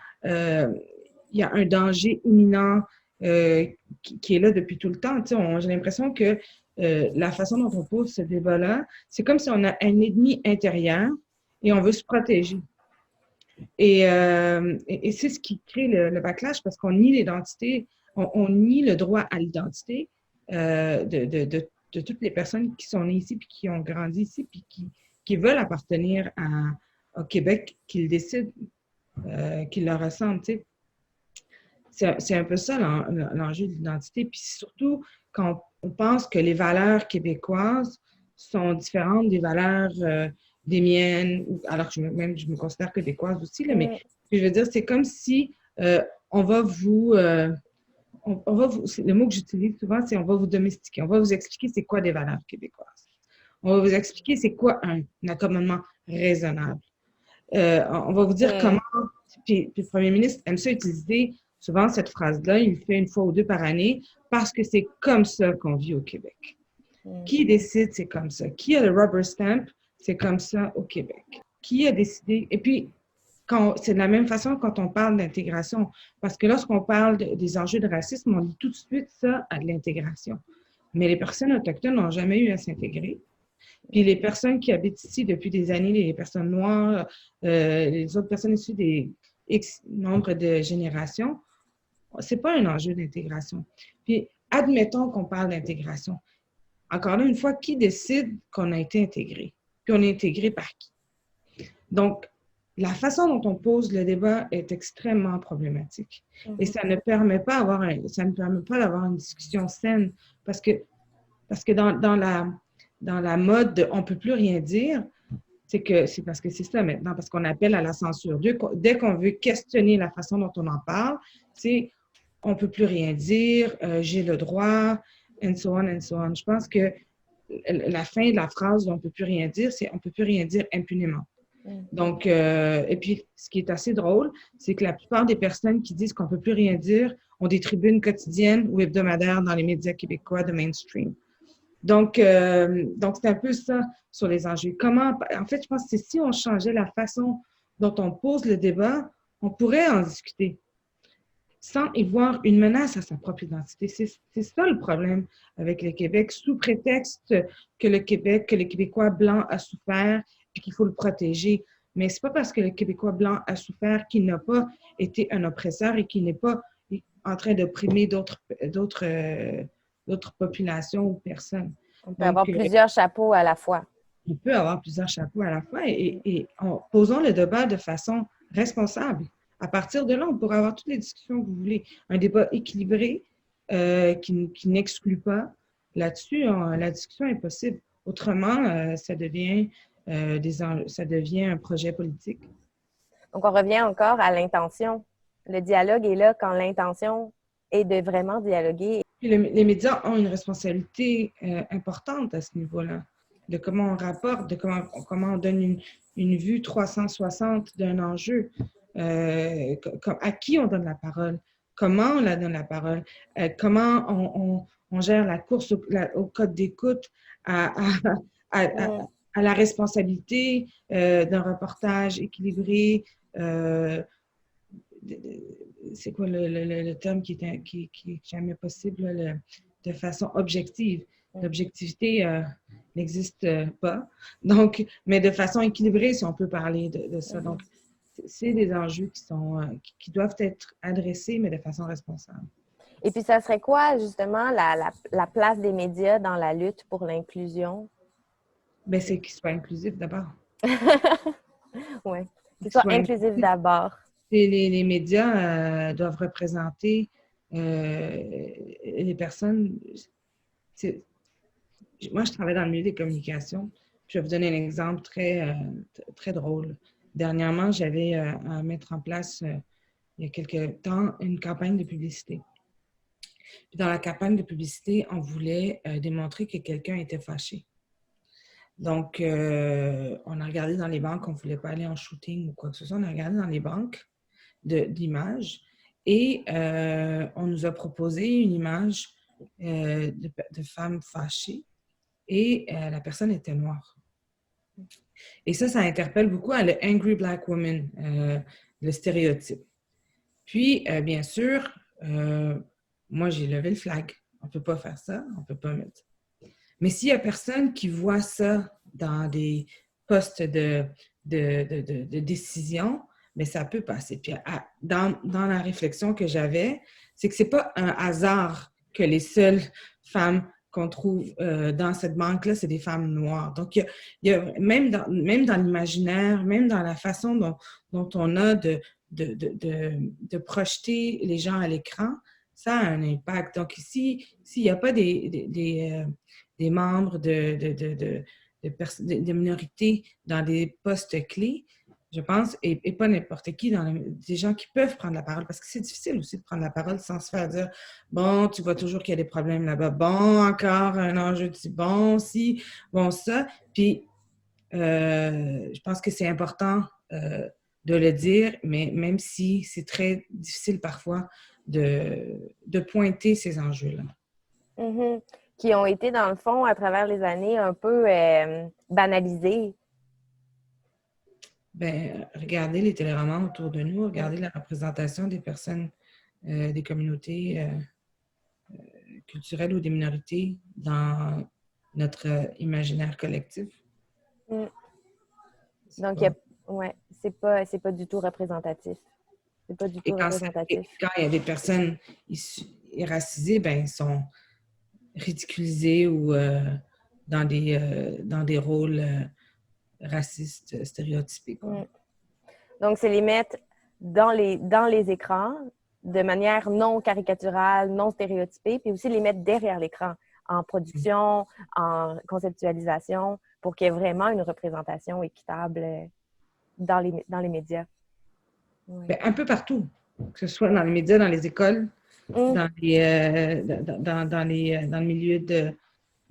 un danger imminent qui est là depuis tout le temps. J'ai l'impression que la façon dont on pose ce débat-là, c'est comme si on a un ennemi intérieur et on veut se protéger. Et c'est ce qui crée le backlash parce qu'on nie l'identité, on nie le droit à l'identité de toutes les personnes qui sont nées ici puis qui ont grandi ici puis qui veulent appartenir au Québec, qu'ils décident qu'ils leur ressemblent. C'est un peu ça l'enjeu de l'identité. Puis surtout quand on pense que les valeurs québécoises sont différentes des valeurs des miennes, alors que je me considère québécoise aussi, là, mais je veux dire, c'est comme si on va vous... le mot que j'utilise souvent, c'est on va vous domestiquer. On va vous expliquer c'est quoi des valeurs québécoises. On va vous expliquer c'est quoi un accommodement raisonnable. On va vous dire comment... Puis le premier ministre aime ça utiliser souvent cette phrase-là, il le fait une fois ou deux par année, parce que c'est comme ça qu'on vit au Québec. Qui décide, c'est comme ça. Qui a le rubber stamp, c'est comme ça au Québec. Qui a décidé... Et puis, c'est de la même façon quand on parle d'intégration. Parce que lorsqu'on parle des enjeux de racisme, on dit tout de suite ça à de l'intégration. Mais les personnes autochtones n'ont jamais eu à s'intégrer. Puis les personnes qui habitent ici depuis des années, les personnes noires, les autres personnes issues des X nombre de générations, c'est pas un enjeu d'intégration. Puis admettons qu'on parle d'intégration. Encore là, une fois, qui décide qu'on a été intégré? Puis on est intégré par qui? Donc, la façon dont on pose le débat est extrêmement problématique. Et ça ne permet pas d'avoir une discussion saine parce que dans la mode de on ne peut plus rien dire, c'est parce que c'est ça maintenant, parce qu'on appelle à la censure. Dès qu'on veut questionner la façon dont on en parle, c'est on ne peut plus rien dire, j'ai le droit, and so on, and so on. Je pense que la fin de la phrase on ne peut plus rien dire, c'est on ne peut plus rien dire impunément. Donc, et puis, ce qui est assez drôle, c'est que la plupart des personnes qui disent qu'on ne peut plus rien dire ont des tribunes quotidiennes ou hebdomadaires dans les médias québécois de mainstream. Donc c'est un peu ça sur les enjeux. En fait, je pense que si on changeait la façon dont on pose le débat, on pourrait en discuter. sans y voir une menace à sa propre identité. C'est ça le problème avec le Québec, sous prétexte que le Québec, que le Québécois blanc a souffert et qu'il faut le protéger. Mais c'est pas parce que le Québécois blanc a souffert qu'il n'a pas été un oppresseur et qu'il n'est pas en train d'opprimer d'autres populations ou personnes. On peut Donc, avoir plusieurs chapeaux à la fois. on peut avoir plusieurs chapeaux à la fois et posons le débat de façon responsable. À partir de là, on pourra avoir toutes les discussions que vous voulez. Un débat équilibré qui n'exclut pas. Là-dessus, la discussion est possible. Autrement, ça devient un projet politique. Donc, on revient encore à l'intention. Le dialogue est là quand l'intention est de vraiment dialoguer. Puis les médias ont une responsabilité importante à ce niveau-là, de comment on rapporte, de comment on donne une vue 360 d'un enjeu, à qui on donne la parole, comment on la donne la parole, comment on gère la course au code d'écoute, à la responsabilité d'un reportage équilibré. C'est quoi le terme qui est jamais possible, là, de façon objective. L'objectivité n'existe pas. Donc, mais de façon équilibrée, si on peut parler de ça. Donc, c'est des enjeux qui doivent être adressés, mais de façon responsable. Et puis, ça serait quoi, justement, la place des médias dans la lutte pour l'inclusion? Bien, c'est qu'ils soient inclusifs d'abord. Oui, qu'ils soient inclusifs d'abord. Les médias doivent représenter les personnes. Moi, je travaille dans le milieu des communications. Je vais vous donner un exemple très drôle. Dernièrement, j'avais à mettre en place, il y a quelque temps, une campagne de publicité. Puis dans la campagne de publicité, on voulait démontrer que quelqu'un était fâché. Donc, on a regardé dans les banques, on ne voulait pas aller en shooting ou quoi que ce soit, on a regardé dans les banques d'images et on nous a proposé une image de femme fâchée et la personne était noire. Et ça interpelle beaucoup à le Angry Black Woman, le stéréotype. Puis, bien sûr, moi, j'ai levé le flag. On ne peut pas faire ça, on ne peut pas mettre. Mais s'il n'y a personne qui voit ça dans des postes de décision, mais ça peut passer. Puis dans la réflexion que j'avais, c'est que ce n'est pas un hasard que les seules femmes qu'on trouve dans cette banque-là, c'est des femmes noires. Donc, il y a même dans l'imaginaire, même dans la façon dont on a de projeter les gens à l'écran, ça a un impact. Donc, s'il n'y a pas des membres de minorités dans des postes clés, je pense, et pas n'importe qui, des gens qui peuvent prendre la parole, parce que c'est difficile aussi de prendre la parole sans se faire dire « Bon, tu vois toujours qu'il y a des problèmes là-bas. Bon, encore un enjeu de bon, si, bon, ça. » Puis, je pense que c'est important de le dire, mais même si c'est très difficile parfois de pointer ces enjeux-là. Mm-hmm. Qui ont été, dans le fond, à travers les années, un peu banalisés. Bien, regardez les téléromans autour de nous, regardez la représentation des personnes, des communautés culturelles ou des minorités dans notre imaginaire collectif. Mm. Donc, c'est pas du tout représentatif. C'est pas du tout représentatif. Quand il y a des personnes racisées, ben, ils sont ridiculisés ou dans des rôles racistes stéréotypés. Quoi. Donc, c'est les mettre dans les écrans de manière non caricaturale, non stéréotypée, puis aussi les mettre derrière l'écran, en production, en conceptualisation, pour qu'il y ait vraiment une représentation équitable dans les médias. Oui. Bien, un peu partout, que ce soit dans les médias, dans les écoles, dans le milieu de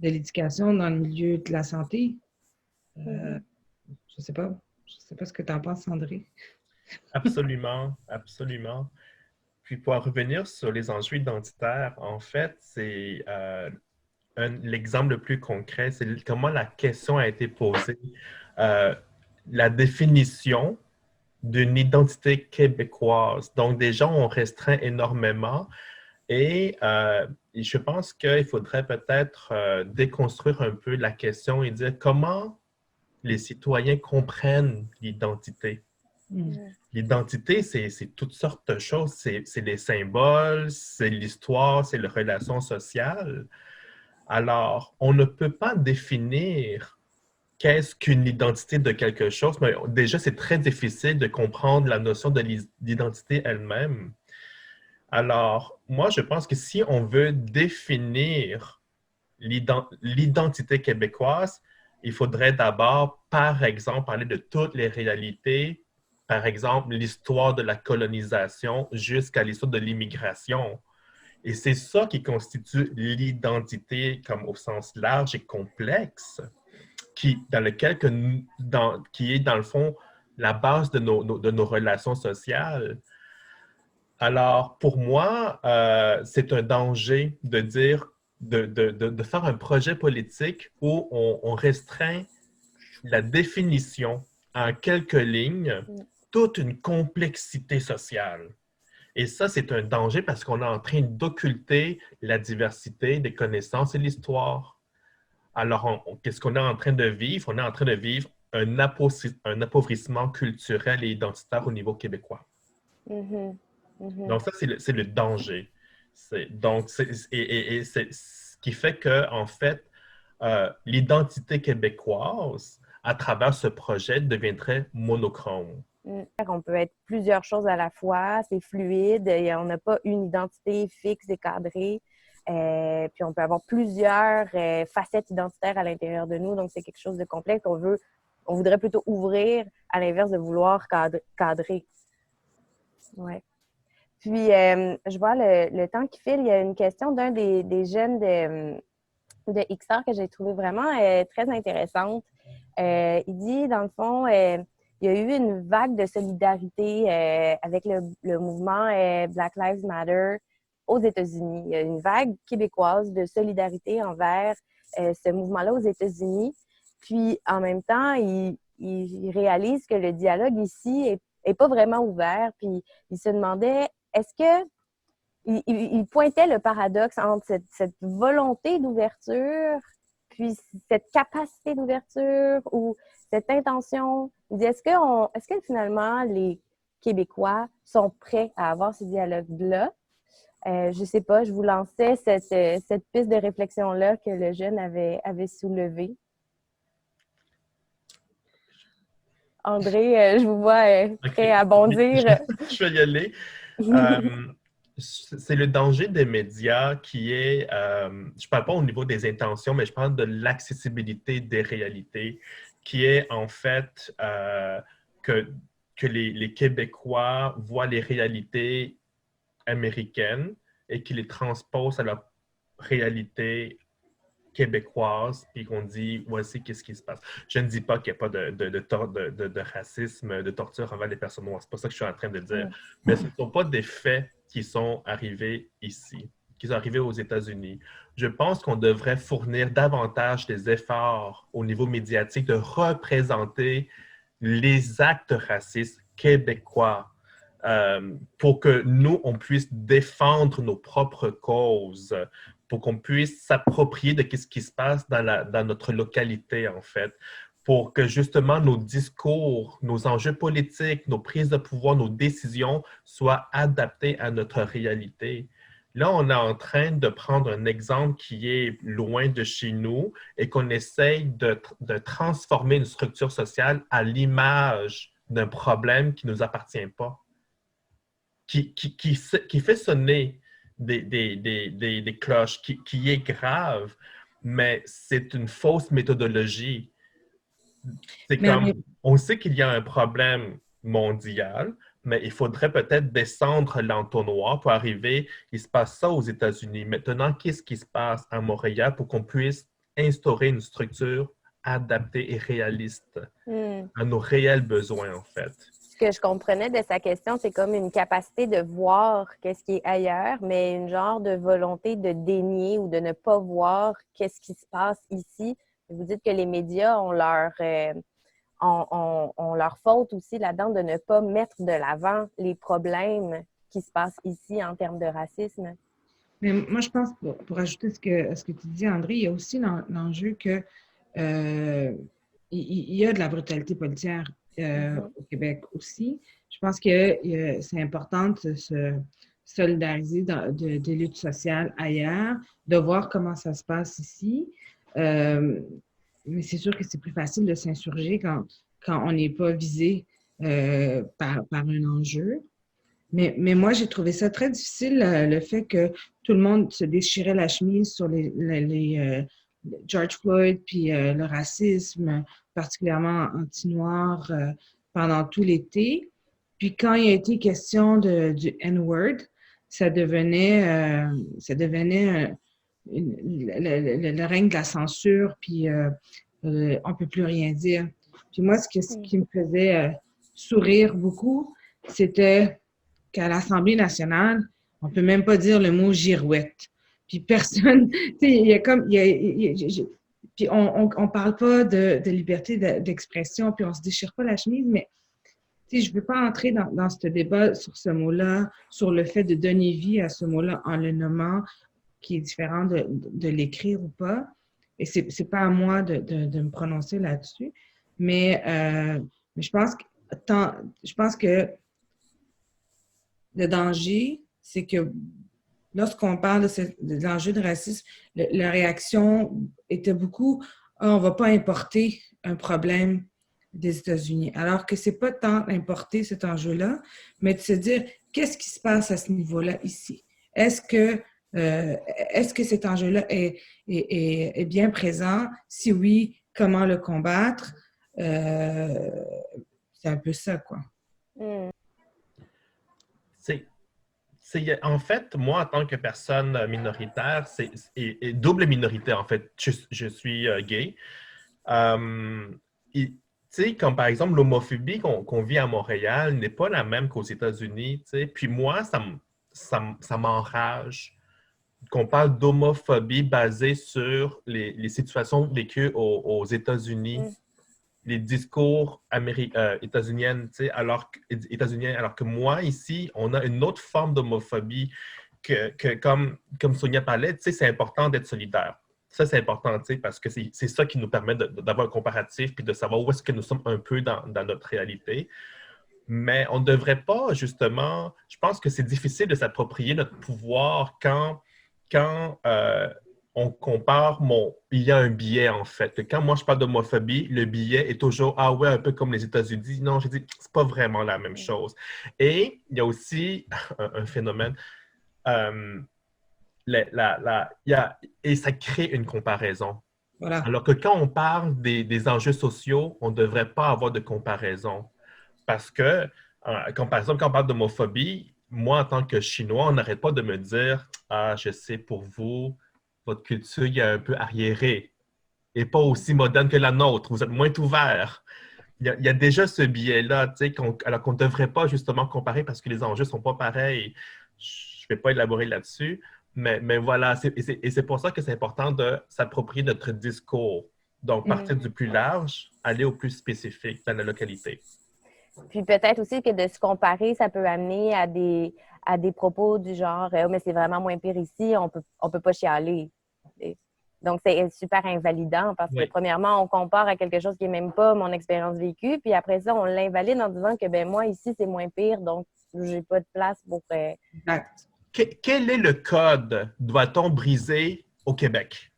l'éducation, dans le milieu de la santé. Je ne sais pas ce que tu en penses, André. Absolument, absolument. Puis pour en revenir sur les enjeux identitaires, en fait, c'est l'exemple le plus concret, c'est comment la question a été posée. La définition d'une identité québécoise. Donc, déjà, on restreint énormément et je pense qu'il faudrait peut-être déconstruire un peu la question et dire comment les citoyens comprennent l'identité. L'identité, c'est toutes sortes de choses. C'est les symboles, c'est l'histoire, c'est les relations sociales. Alors, on ne peut pas définir qu'est-ce qu'une identité de quelque chose, mais déjà, c'est très difficile de comprendre la notion de l'identité elle-même. Alors, moi, je pense que si on veut définir l'identité québécoise, il faudrait d'abord, par exemple, parler de toutes les réalités, par exemple, l'histoire de la colonisation jusqu'à l'histoire de l'immigration. Et c'est ça qui constitue l'identité comme au sens large et complexe, dans lequel qui est dans le fond la base de nos relations sociales. Alors, pour moi, c'est un danger de dire, de faire un projet politique où on restreint la définition en quelques lignes, toute une complexité sociale. Et ça, c'est un danger parce qu'on est en train d'occulter la diversité des connaissances et l'histoire. Alors, qu'est-ce qu'on est en train de vivre? On est en train de vivre un appauvrissement culturel et identitaire au niveau québécois. Mhm. Mhm. Donc, ça, c'est le danger. Donc, c'est ce qui fait que, en fait, l'identité québécoise, à travers ce projet, deviendrait monochrome. On peut être plusieurs choses à la fois, c'est fluide, et on n'a pas une identité fixe et cadrée. Puis on peut avoir plusieurs facettes identitaires à l'intérieur de nous, donc c'est quelque chose de complexe. On voudrait plutôt ouvrir à l'inverse de vouloir cadrer. Ouais. Puis, je vois le temps qui file. Il y a une question d'un des jeunes de Xstar que j'ai trouvé vraiment très intéressante. Il dit, dans le fond, il y a eu une vague de solidarité avec le mouvement Black Lives Matter aux États-Unis. Il y a une vague québécoise de solidarité envers ce mouvement-là aux États-Unis. Puis, en même temps, il réalise que le dialogue ici est pas vraiment ouvert. Puis, il se demandait, est-ce que il pointait le paradoxe entre cette volonté d'ouverture, puis cette capacité d'ouverture ou cette intention. Il dit, est-ce que finalement les Québécois sont prêts à avoir ce dialogue-là? Je ne sais pas, je vous lançais cette piste de réflexion-là que le jeune avait soulevée. André, je vous vois prêt à bondir. Je vais y aller. C'est le danger des médias qui est, je ne parle pas au niveau des intentions, mais je parle de l'accessibilité des réalités, qui est en fait que les Québécois voient les réalités américaines et qu'ils les transposent à leur réalité québécoise, puis qu'on dit voici qu'est-ce qui se passe. Je ne dis pas qu'il n'y a pas de racisme, de torture envers les personnes noires. C'est pas ça que je suis en train de dire. Mais ce ne sont pas des faits qui sont arrivés ici, qui sont arrivés aux États-Unis. Je pense qu'on devrait fournir davantage des efforts au niveau médiatique de représenter les actes racistes québécois pour que nous, on puisse défendre nos propres causes, pour qu'on puisse s'approprier de ce qui se passe dans notre localité, en fait, pour que justement nos discours, nos enjeux politiques, nos prises de pouvoir, nos décisions soient adaptées à notre réalité. Là, on est en train de prendre un exemple qui est loin de chez nous et qu'on essaye de transformer une structure sociale à l'image d'un problème qui ne nous appartient pas, qui fait sonner des cloches, qui est grave, mais c'est une fausse méthodologie. C'est comme, on sait qu'il y a un problème mondial, mais il faudrait peut-être descendre l'entonnoir pour arriver, il se passe ça aux États-Unis. Maintenant, qu'est-ce qui se passe à Montréal pour qu'on puisse instaurer une structure adaptée et réaliste à nos réels besoins, en fait? Ce que je comprenais de sa question, c'est comme une capacité de voir qu'est-ce qui est ailleurs, mais une genre de volonté de dénier ou de ne pas voir qu'est-ce qui se passe ici. Vous dites que les médias ont on leur faute aussi là-dedans de ne pas mettre de l'avant les problèmes qui se passent ici en termes de racisme. Mais moi, je pense, pour ajouter à ce que tu dis, André, il y a aussi l'enjeu que il y a de la brutalité policière au Québec aussi. Je pense que c'est important de se solidariser des luttes sociales ailleurs, de voir comment ça se passe ici. Mais c'est sûr que c'est plus facile de s'insurger quand on n'est pas visé par un enjeu. Mais moi, j'ai trouvé ça très difficile, le fait que tout le monde se déchirait la chemise sur les George Floyd, puis le racisme, particulièrement anti-noir, pendant tout l'été. Puis quand il a été question du N-word, ça devenait le règne de la censure, puis on ne peut plus rien dire. Puis moi, ce qui me faisait sourire beaucoup, c'était qu'à l'Assemblée nationale, on ne peut même pas dire le mot girouette. Puis personne, tu sais, il y a comme, puis on parle pas de liberté d'expression, puis on se déchire pas la chemise, mais tu sais, je veux pas entrer dans ce débat sur ce mot-là, sur le fait de donner vie à ce mot-là en le nommant, qui est différent de l'écrire ou pas. Et c'est pas à moi de me prononcer là-dessus, mais je pense que le danger, c'est que lorsqu'on parle de l'enjeu de racisme, la réaction était beaucoup on ne va pas importer un problème des États-Unis. Alors que ce n'est pas tant d'importer cet enjeu-là, mais de se dire qu'est-ce qui se passe à ce niveau-là ici? Est-ce que cet enjeu-là est bien présent? Si oui, comment le combattre? C'est un peu ça, quoi. En fait, moi, en tant que personne minoritaire, et double minorité, en fait, je suis gay. Tu sais, comme par exemple, l'homophobie qu'on vit à Montréal n'est pas la même qu'aux États-Unis. Tu sais. Puis moi, ça m'enrage qu'on parle d'homophobie basée sur les situations vécues aux États-Unis. Les discours états-uniens, tu sais, alors que moi, ici, on a une autre forme d'homophobie que comme Sonia parlait, tu sais, c'est important d'être solidaire. Ça, c'est important, tu sais, parce que c'est ça qui nous permet d'avoir un comparatif puis de savoir où est-ce que nous sommes un peu dans notre réalité. Mais on ne devrait pas, justement, je pense que c'est difficile de s'approprier notre pouvoir quand on compare il y a un biais, en fait. Quand moi, je parle d'homophobie, le biais est toujours, ah ouais, un peu comme les États-Unis. Non, j'ai dit, c'est pas vraiment la même chose. Et il y a aussi un phénomène, et ça crée une comparaison. Voilà. Alors que quand on parle des enjeux sociaux, on ne devrait pas avoir de comparaison. Parce que, par exemple, quand on parle d'homophobie, moi, en tant que Chinois, on n'arrête pas de me dire « Ah, je sais, pour vous, votre culture est un peu arriérée et pas aussi moderne que la nôtre. Vous êtes moins ouvert. » Il y a déjà ce biais-là, tu sais, alors qu'on ne devrait pas justement comparer parce que les enjeux ne sont pas pareils. Je ne vais pas élaborer là-dessus, mais voilà, et c'est pour ça que c'est important de s'approprier notre discours. Donc, partir du plus large, aller au plus spécifique dans la localité. Puis peut-être aussi que de se comparer, ça peut amener à des propos du genre « mais c'est vraiment moins pire ici, on peut pas chialer ». Donc, c'est super invalidant parce que, premièrement, on compare à quelque chose qui n'est même pas mon expérience vécue. Puis après ça, on l'invalide en disant que, ben moi, ici, c'est moins pire, donc j'ai pas de place pour... Quel est le code doit-on briser au Québec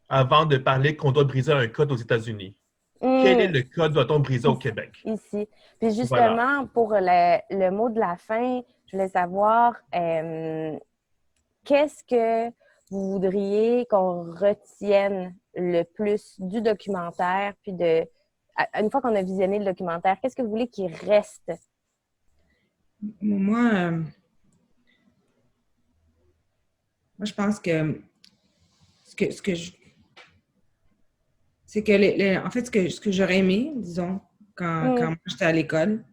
avant de parler qu'on doit briser un code aux États-Unis? Quel est le code doit-on briser au Québec? Ici. Puis justement, pour le mot de la fin, je voulais savoir qu'est-ce que vous voudriez qu'on retienne le plus du documentaire, puis une fois qu'on a visionné le documentaire, qu'est-ce que vous voulez qu'il reste? Moi, je pense que c'est que en fait, ce que j'aurais aimé, disons, quand moi j'étais à l'école,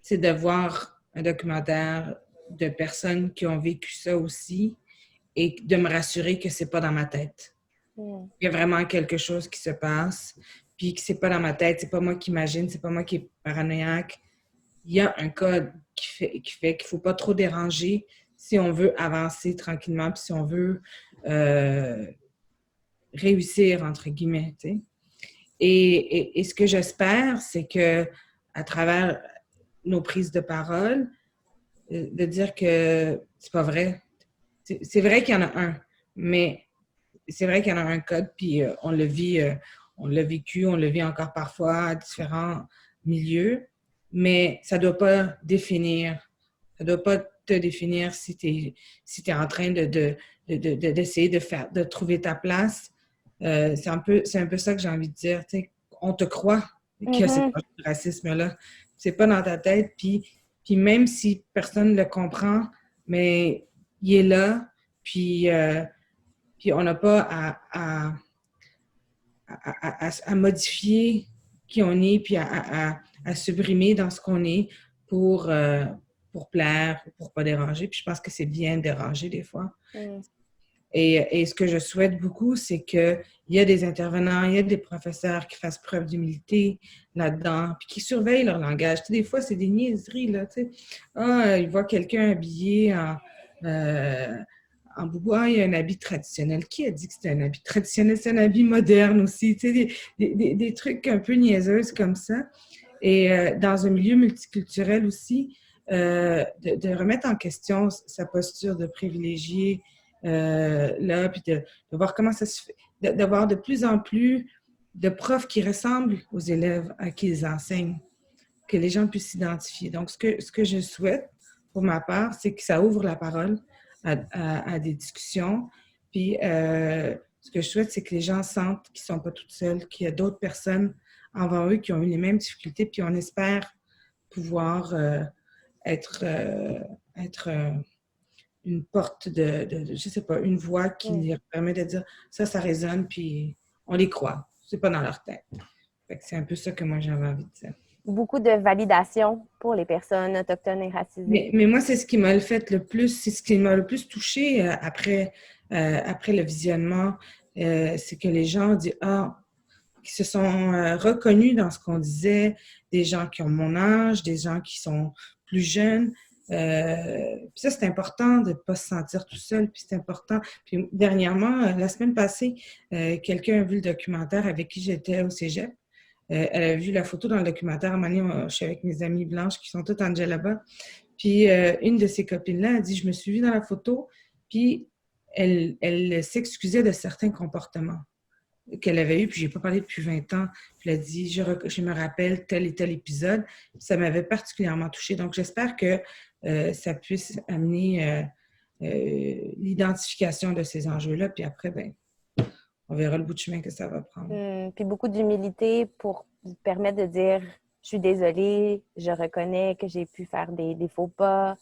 c'est de voir un documentaire de personnes qui ont vécu ça aussi et de me rassurer que c'est pas dans ma tête. Il y a vraiment quelque chose qui se passe. puis que c'est pas dans ma tête, c'est pas moi qui imagine, c'est pas moi qui est paranoïaque. Il y a un code qui fait qu'il faut pas trop déranger si on veut avancer tranquillement, puis si on veut réussir, entre guillemets, tu sais. Et ce que j'espère, c'est que à travers nos prises de parole, de dire que c'est pas vrai. C'est vrai qu'il y en a un, mais c'est vrai qu'il y en a un code, puis on le vit, on l'a vécu, on le vit encore parfois à différents milieux, mais ça doit pas te définir si t'es en train d'essayer de trouver ta place. C'est un peu ça que j'ai envie de dire. Tu sais, on te croit que c'est pas du racisme-là. C'est pas dans ta tête. Puis même si personne ne le comprend, mais il est là. Puis on n'a pas à modifier qui on est, puis à se brimer dans ce qu'on est pour plaire, pour pas déranger. Puis je pense que c'est bien de déranger des fois. Mm. Et ce que je souhaite beaucoup, c'est qu'il y a des intervenants, il y a des professeurs qui fassent preuve d'humilité là-dedans, puis qui surveillent leur langage. Tu sais, des fois, c'est des niaiseries, là, tu sais. Ah, ils voient quelqu'un habillé en boubou. Ah, il y a un habit traditionnel. Qui a dit que c'était un habit traditionnel? C'est un habit moderne aussi. Tu sais, des trucs un peu niaiseuses comme ça. Et dans un milieu multiculturel aussi, de remettre en question sa posture de privilégié, là, puis de voir comment ça se fait, d'avoir de plus en plus de profs qui ressemblent aux élèves à qui ils enseignent, que les gens puissent s'identifier. Donc, ce que je souhaite, pour ma part, c'est que ça ouvre la parole à des discussions. Puis, ce que je souhaite, c'est que les gens sentent qu'ils ne sont pas toutes seuls, qu'il y a d'autres personnes avant eux qui ont eu les mêmes difficultés, puis on espère pouvoir être une porte je sais pas, une voix qui leur permet de dire ça résonne, puis on les croit. C'est pas dans leur tête. Fait que c'est un peu ça que moi j'avais envie de dire. Beaucoup de validation pour les personnes autochtones et racisées. Mais moi, c'est ce qui m'a fait le plus, c'est ce qui m'a le plus touchée après le visionnement, c'est que les gens ont dit qui se sont reconnus dans ce qu'on disait, des gens qui ont mon âge, des gens qui sont plus jeunes. Puis ça, c'est important de ne pas se sentir tout seul, puis c'est important. Puis dernièrement, la semaine passée, quelqu'un a vu le documentaire avec qui j'étais au cégep. Elle a vu la photo dans le documentaire. À un moment donné, je suis avec mes amies blanches qui sont toutes en djellaba. Puis une de ses copines-là a dit, je me suis vue dans la photo, puis elle s'excusait de certains comportements qu'elle avait eu, puis j'ai pas parlé depuis 20 ans. Puis elle a dit, je me rappelle tel et tel épisode. Ça m'avait particulièrement touchée. Donc, j'espère que ça puisse amener l'identification de ces enjeux-là. Puis après, ben, on verra le bout de chemin que ça va prendre. Puis beaucoup d'humilité pour permettre de dire, je suis désolée, je reconnais que j'ai pu faire des faux pas.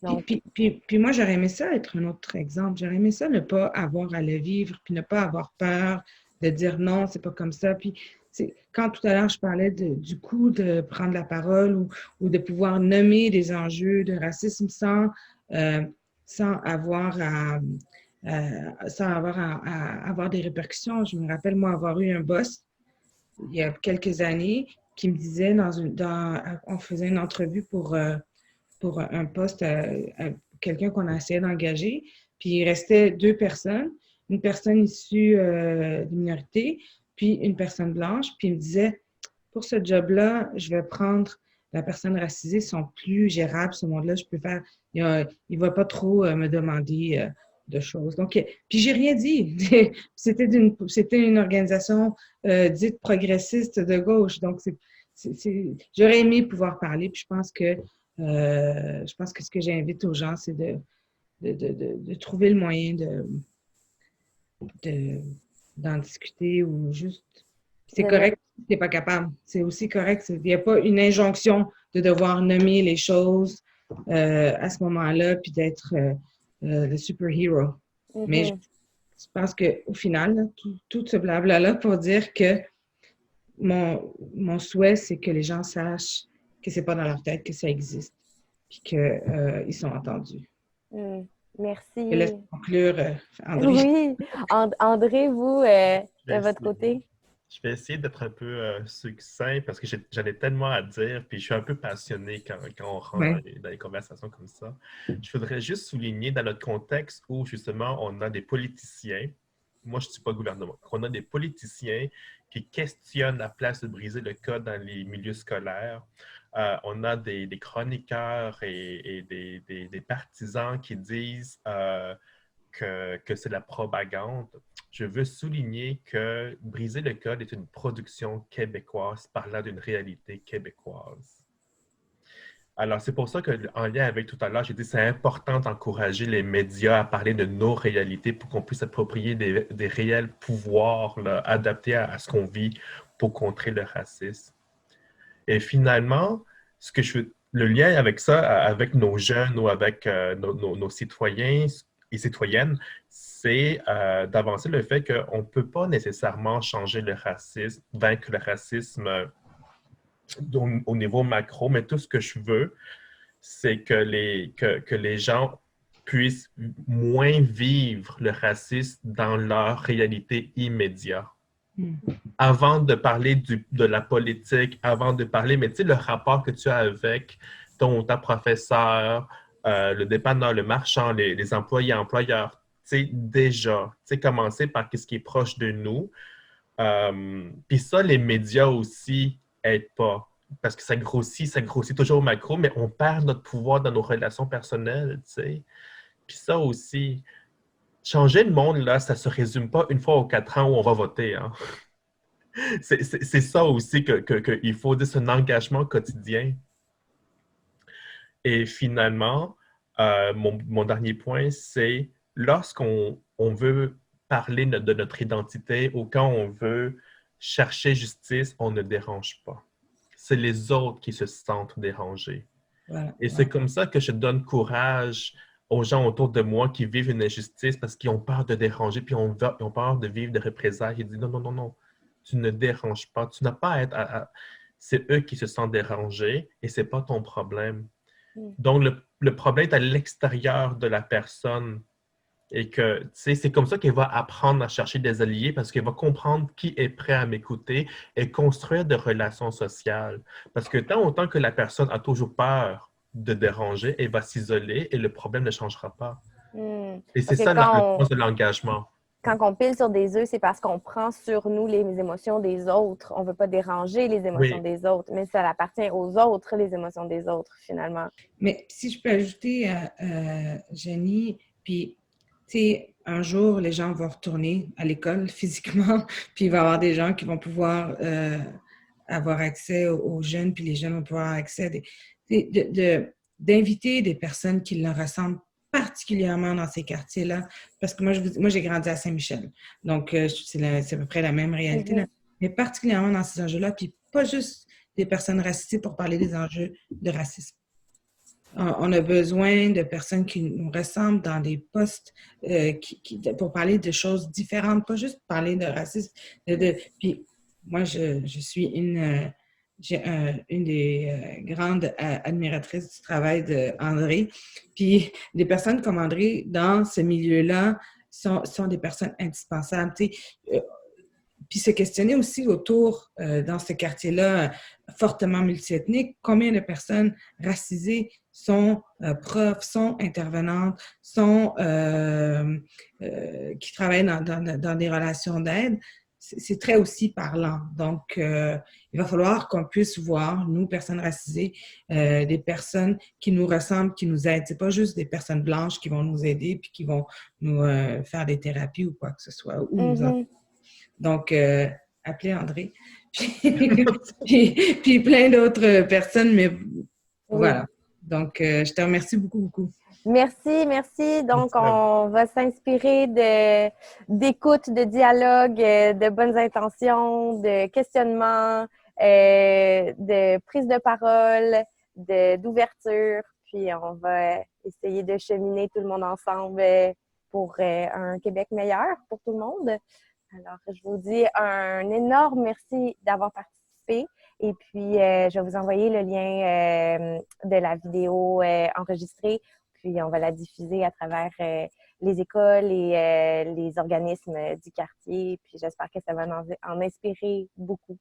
Donc... Puis moi, j'aurais aimé ça être un autre exemple. J'aurais aimé ça ne pas avoir à le vivre, puis ne pas avoir peur de dire non, c'est pas comme ça. Puis quand tout à l'heure, je parlais du coup de prendre la parole ou de pouvoir nommer des enjeux de racisme sans avoir à avoir des répercussions. Je me rappelle, moi, avoir eu un boss il y a quelques années qui me disait, on faisait une entrevue pour un poste à quelqu'un qu'on a essayé d'engager, puis il restait 2 personnes, une personne issue de minorité, puis une personne blanche, puis il me disait, pour ce job-là, je vais prendre la personne racisée, sont plus gérables, ce monde-là, je peux faire, il ne va pas trop me demander de choses. Donc, puis j'ai rien dit. C'était une organisation dite progressiste de gauche, donc j'aurais aimé pouvoir parler, puis je pense que ce que j'invite aux gens, c'est de trouver le moyen d'en discuter ou juste... C'est correct si tu n'es pas capable. C'est aussi correct. Il n'y a pas une injonction de devoir nommer les choses à ce moment-là puis d'être le super-héros. Mais je pense qu'au final, là, tout ce blabla-là pour dire que mon souhait, c'est que les gens sachent que c'est pas dans leur tête, que ça existe, puis qu'ils sont entendus. Merci. Je laisse conclure, André. Oui. André, vous, de votre côté? Je vais essayer d'être un peu succinct parce que j'en ai tellement à dire, puis je suis un peu passionné quand on rentre Ouais. dans les conversations comme ça. Je voudrais juste souligner dans notre contexte où justement on a des politiciens, moi je ne suis pas gouvernement, on a des politiciens qui questionnent la place de briser le code dans les milieux scolaires. On a des chroniqueurs et des partisans qui disent que c'est la propagande. Je veux souligner que Briser le code est une production québécoise parlant d'une réalité québécoise. Alors, c'est pour ça qu'en lien avec tout à l'heure, j'ai dit que c'est important d'encourager les médias à parler de nos réalités pour qu'on puisse approprier des réels pouvoirs là, adaptés à ce qu'on vit pour contrer le racisme. Et finalement, le lien avec ça, avec nos jeunes ou avec nos citoyens et citoyennes, c'est d'avancer le fait qu'on ne peut pas nécessairement changer le racisme, vaincre le racisme au niveau macro, mais tout ce que je veux, c'est que les gens puissent moins vivre le racisme dans leur réalité immédiate avant de parler de la politique, avant de parler, mais tu sais, le rapport que tu as avec ta professeur, le dépanneur, le marchand, les employés, employeurs, tu sais, déjà, tu sais, commencer par ce qui est proche de nous. Puis ça, les médias aussi aident pas. Parce que ça grossit toujours au macro, mais on perd notre pouvoir dans nos relations personnelles, tu sais. Puis ça aussi, changer le monde, là, ça se résume pas une fois aux 4 ans où on va voter, hein. C'est ça aussi qu'il faut dire, c'est un engagement quotidien. Et finalement, mon dernier point, c'est lorsqu'on veut parler de notre identité ou quand on veut chercher justice, on ne dérange pas. C'est les autres qui se sentent dérangés. Voilà. Et c'est comme ça que je donne courage aux gens autour de moi qui vivent une injustice parce qu'ils ont peur de déranger, puis ils ont peur de vivre des représailles. Ils disent non, non, non, non, tu ne déranges pas. Tu n'as pas à être c'est eux qui se sentent dérangés et c'est pas ton problème. Donc, le problème est à l'extérieur de la personne. Et que, tu sais, c'est comme ça qu'elle va apprendre à chercher des alliés parce qu'elle va comprendre qui est prêt à m'écouter et construire des relations sociales. Parce que tant autant que la personne a toujours peur de déranger, elle va s'isoler et le problème ne changera pas. Et c'est Parce que ça le sens de l'engagement. quand on pile sur des œufs, c'est parce qu'on prend sur nous les émotions des autres. On ne veut pas déranger les émotions Oui, des autres, mais ça appartient aux autres, les émotions des autres, finalement. Mais si je peux ajouter, Jenny, puis, tu sais, un jour, les gens vont retourner à l'école physiquement, puis il va y avoir des gens qui vont pouvoir avoir accès aux jeunes, puis les jeunes vont pouvoir avoir accès à d'inviter des personnes qui leur ressemblent particulièrement dans ces quartiers-là, parce que moi j'ai grandi à Saint-Michel, donc c'est à peu près la même réalité, là, mais particulièrement dans ces enjeux-là, puis pas juste des personnes racisées pour parler des enjeux de racisme. On a besoin de personnes qui nous ressemblent dans des postes pour parler de choses différentes, pas juste parler de racisme. Puis moi, je suis une des grandes admiratrices du travail d'André. Puis des personnes comme André, dans ce milieu-là, sont des personnes indispensables. Tu sais, puis se questionner aussi autour, dans ce quartier-là, fortement multiethnique, combien de personnes racisées sont profs, sont intervenantes, qui travaillent dans des relations d'aide. C'est très aussi parlant. Donc, il va falloir qu'on puisse voir, nous, personnes racisées, des personnes qui nous ressemblent, qui nous aident. C'est pas juste des personnes blanches qui vont nous aider puis qui vont nous faire des thérapies ou quoi que ce soit, ou nous donc, appelez André. Puis plein d'autres personnes, mais voilà. Donc, je te remercie beaucoup, beaucoup. Merci, merci. Donc, on va s'inspirer d'écoute, de dialogue, de bonnes intentions, de questionnement, de prise de parole, d'ouverture. Puis, on va essayer de cheminer tout le monde ensemble pour un Québec meilleur pour tout le monde. Alors, je vous dis un énorme merci d'avoir participé. Et puis, je vais vous envoyer le lien de la vidéo enregistrée. Puis, on va la diffuser à travers les écoles et les organismes du quartier. Puis j'espère que ça va en inspirer beaucoup.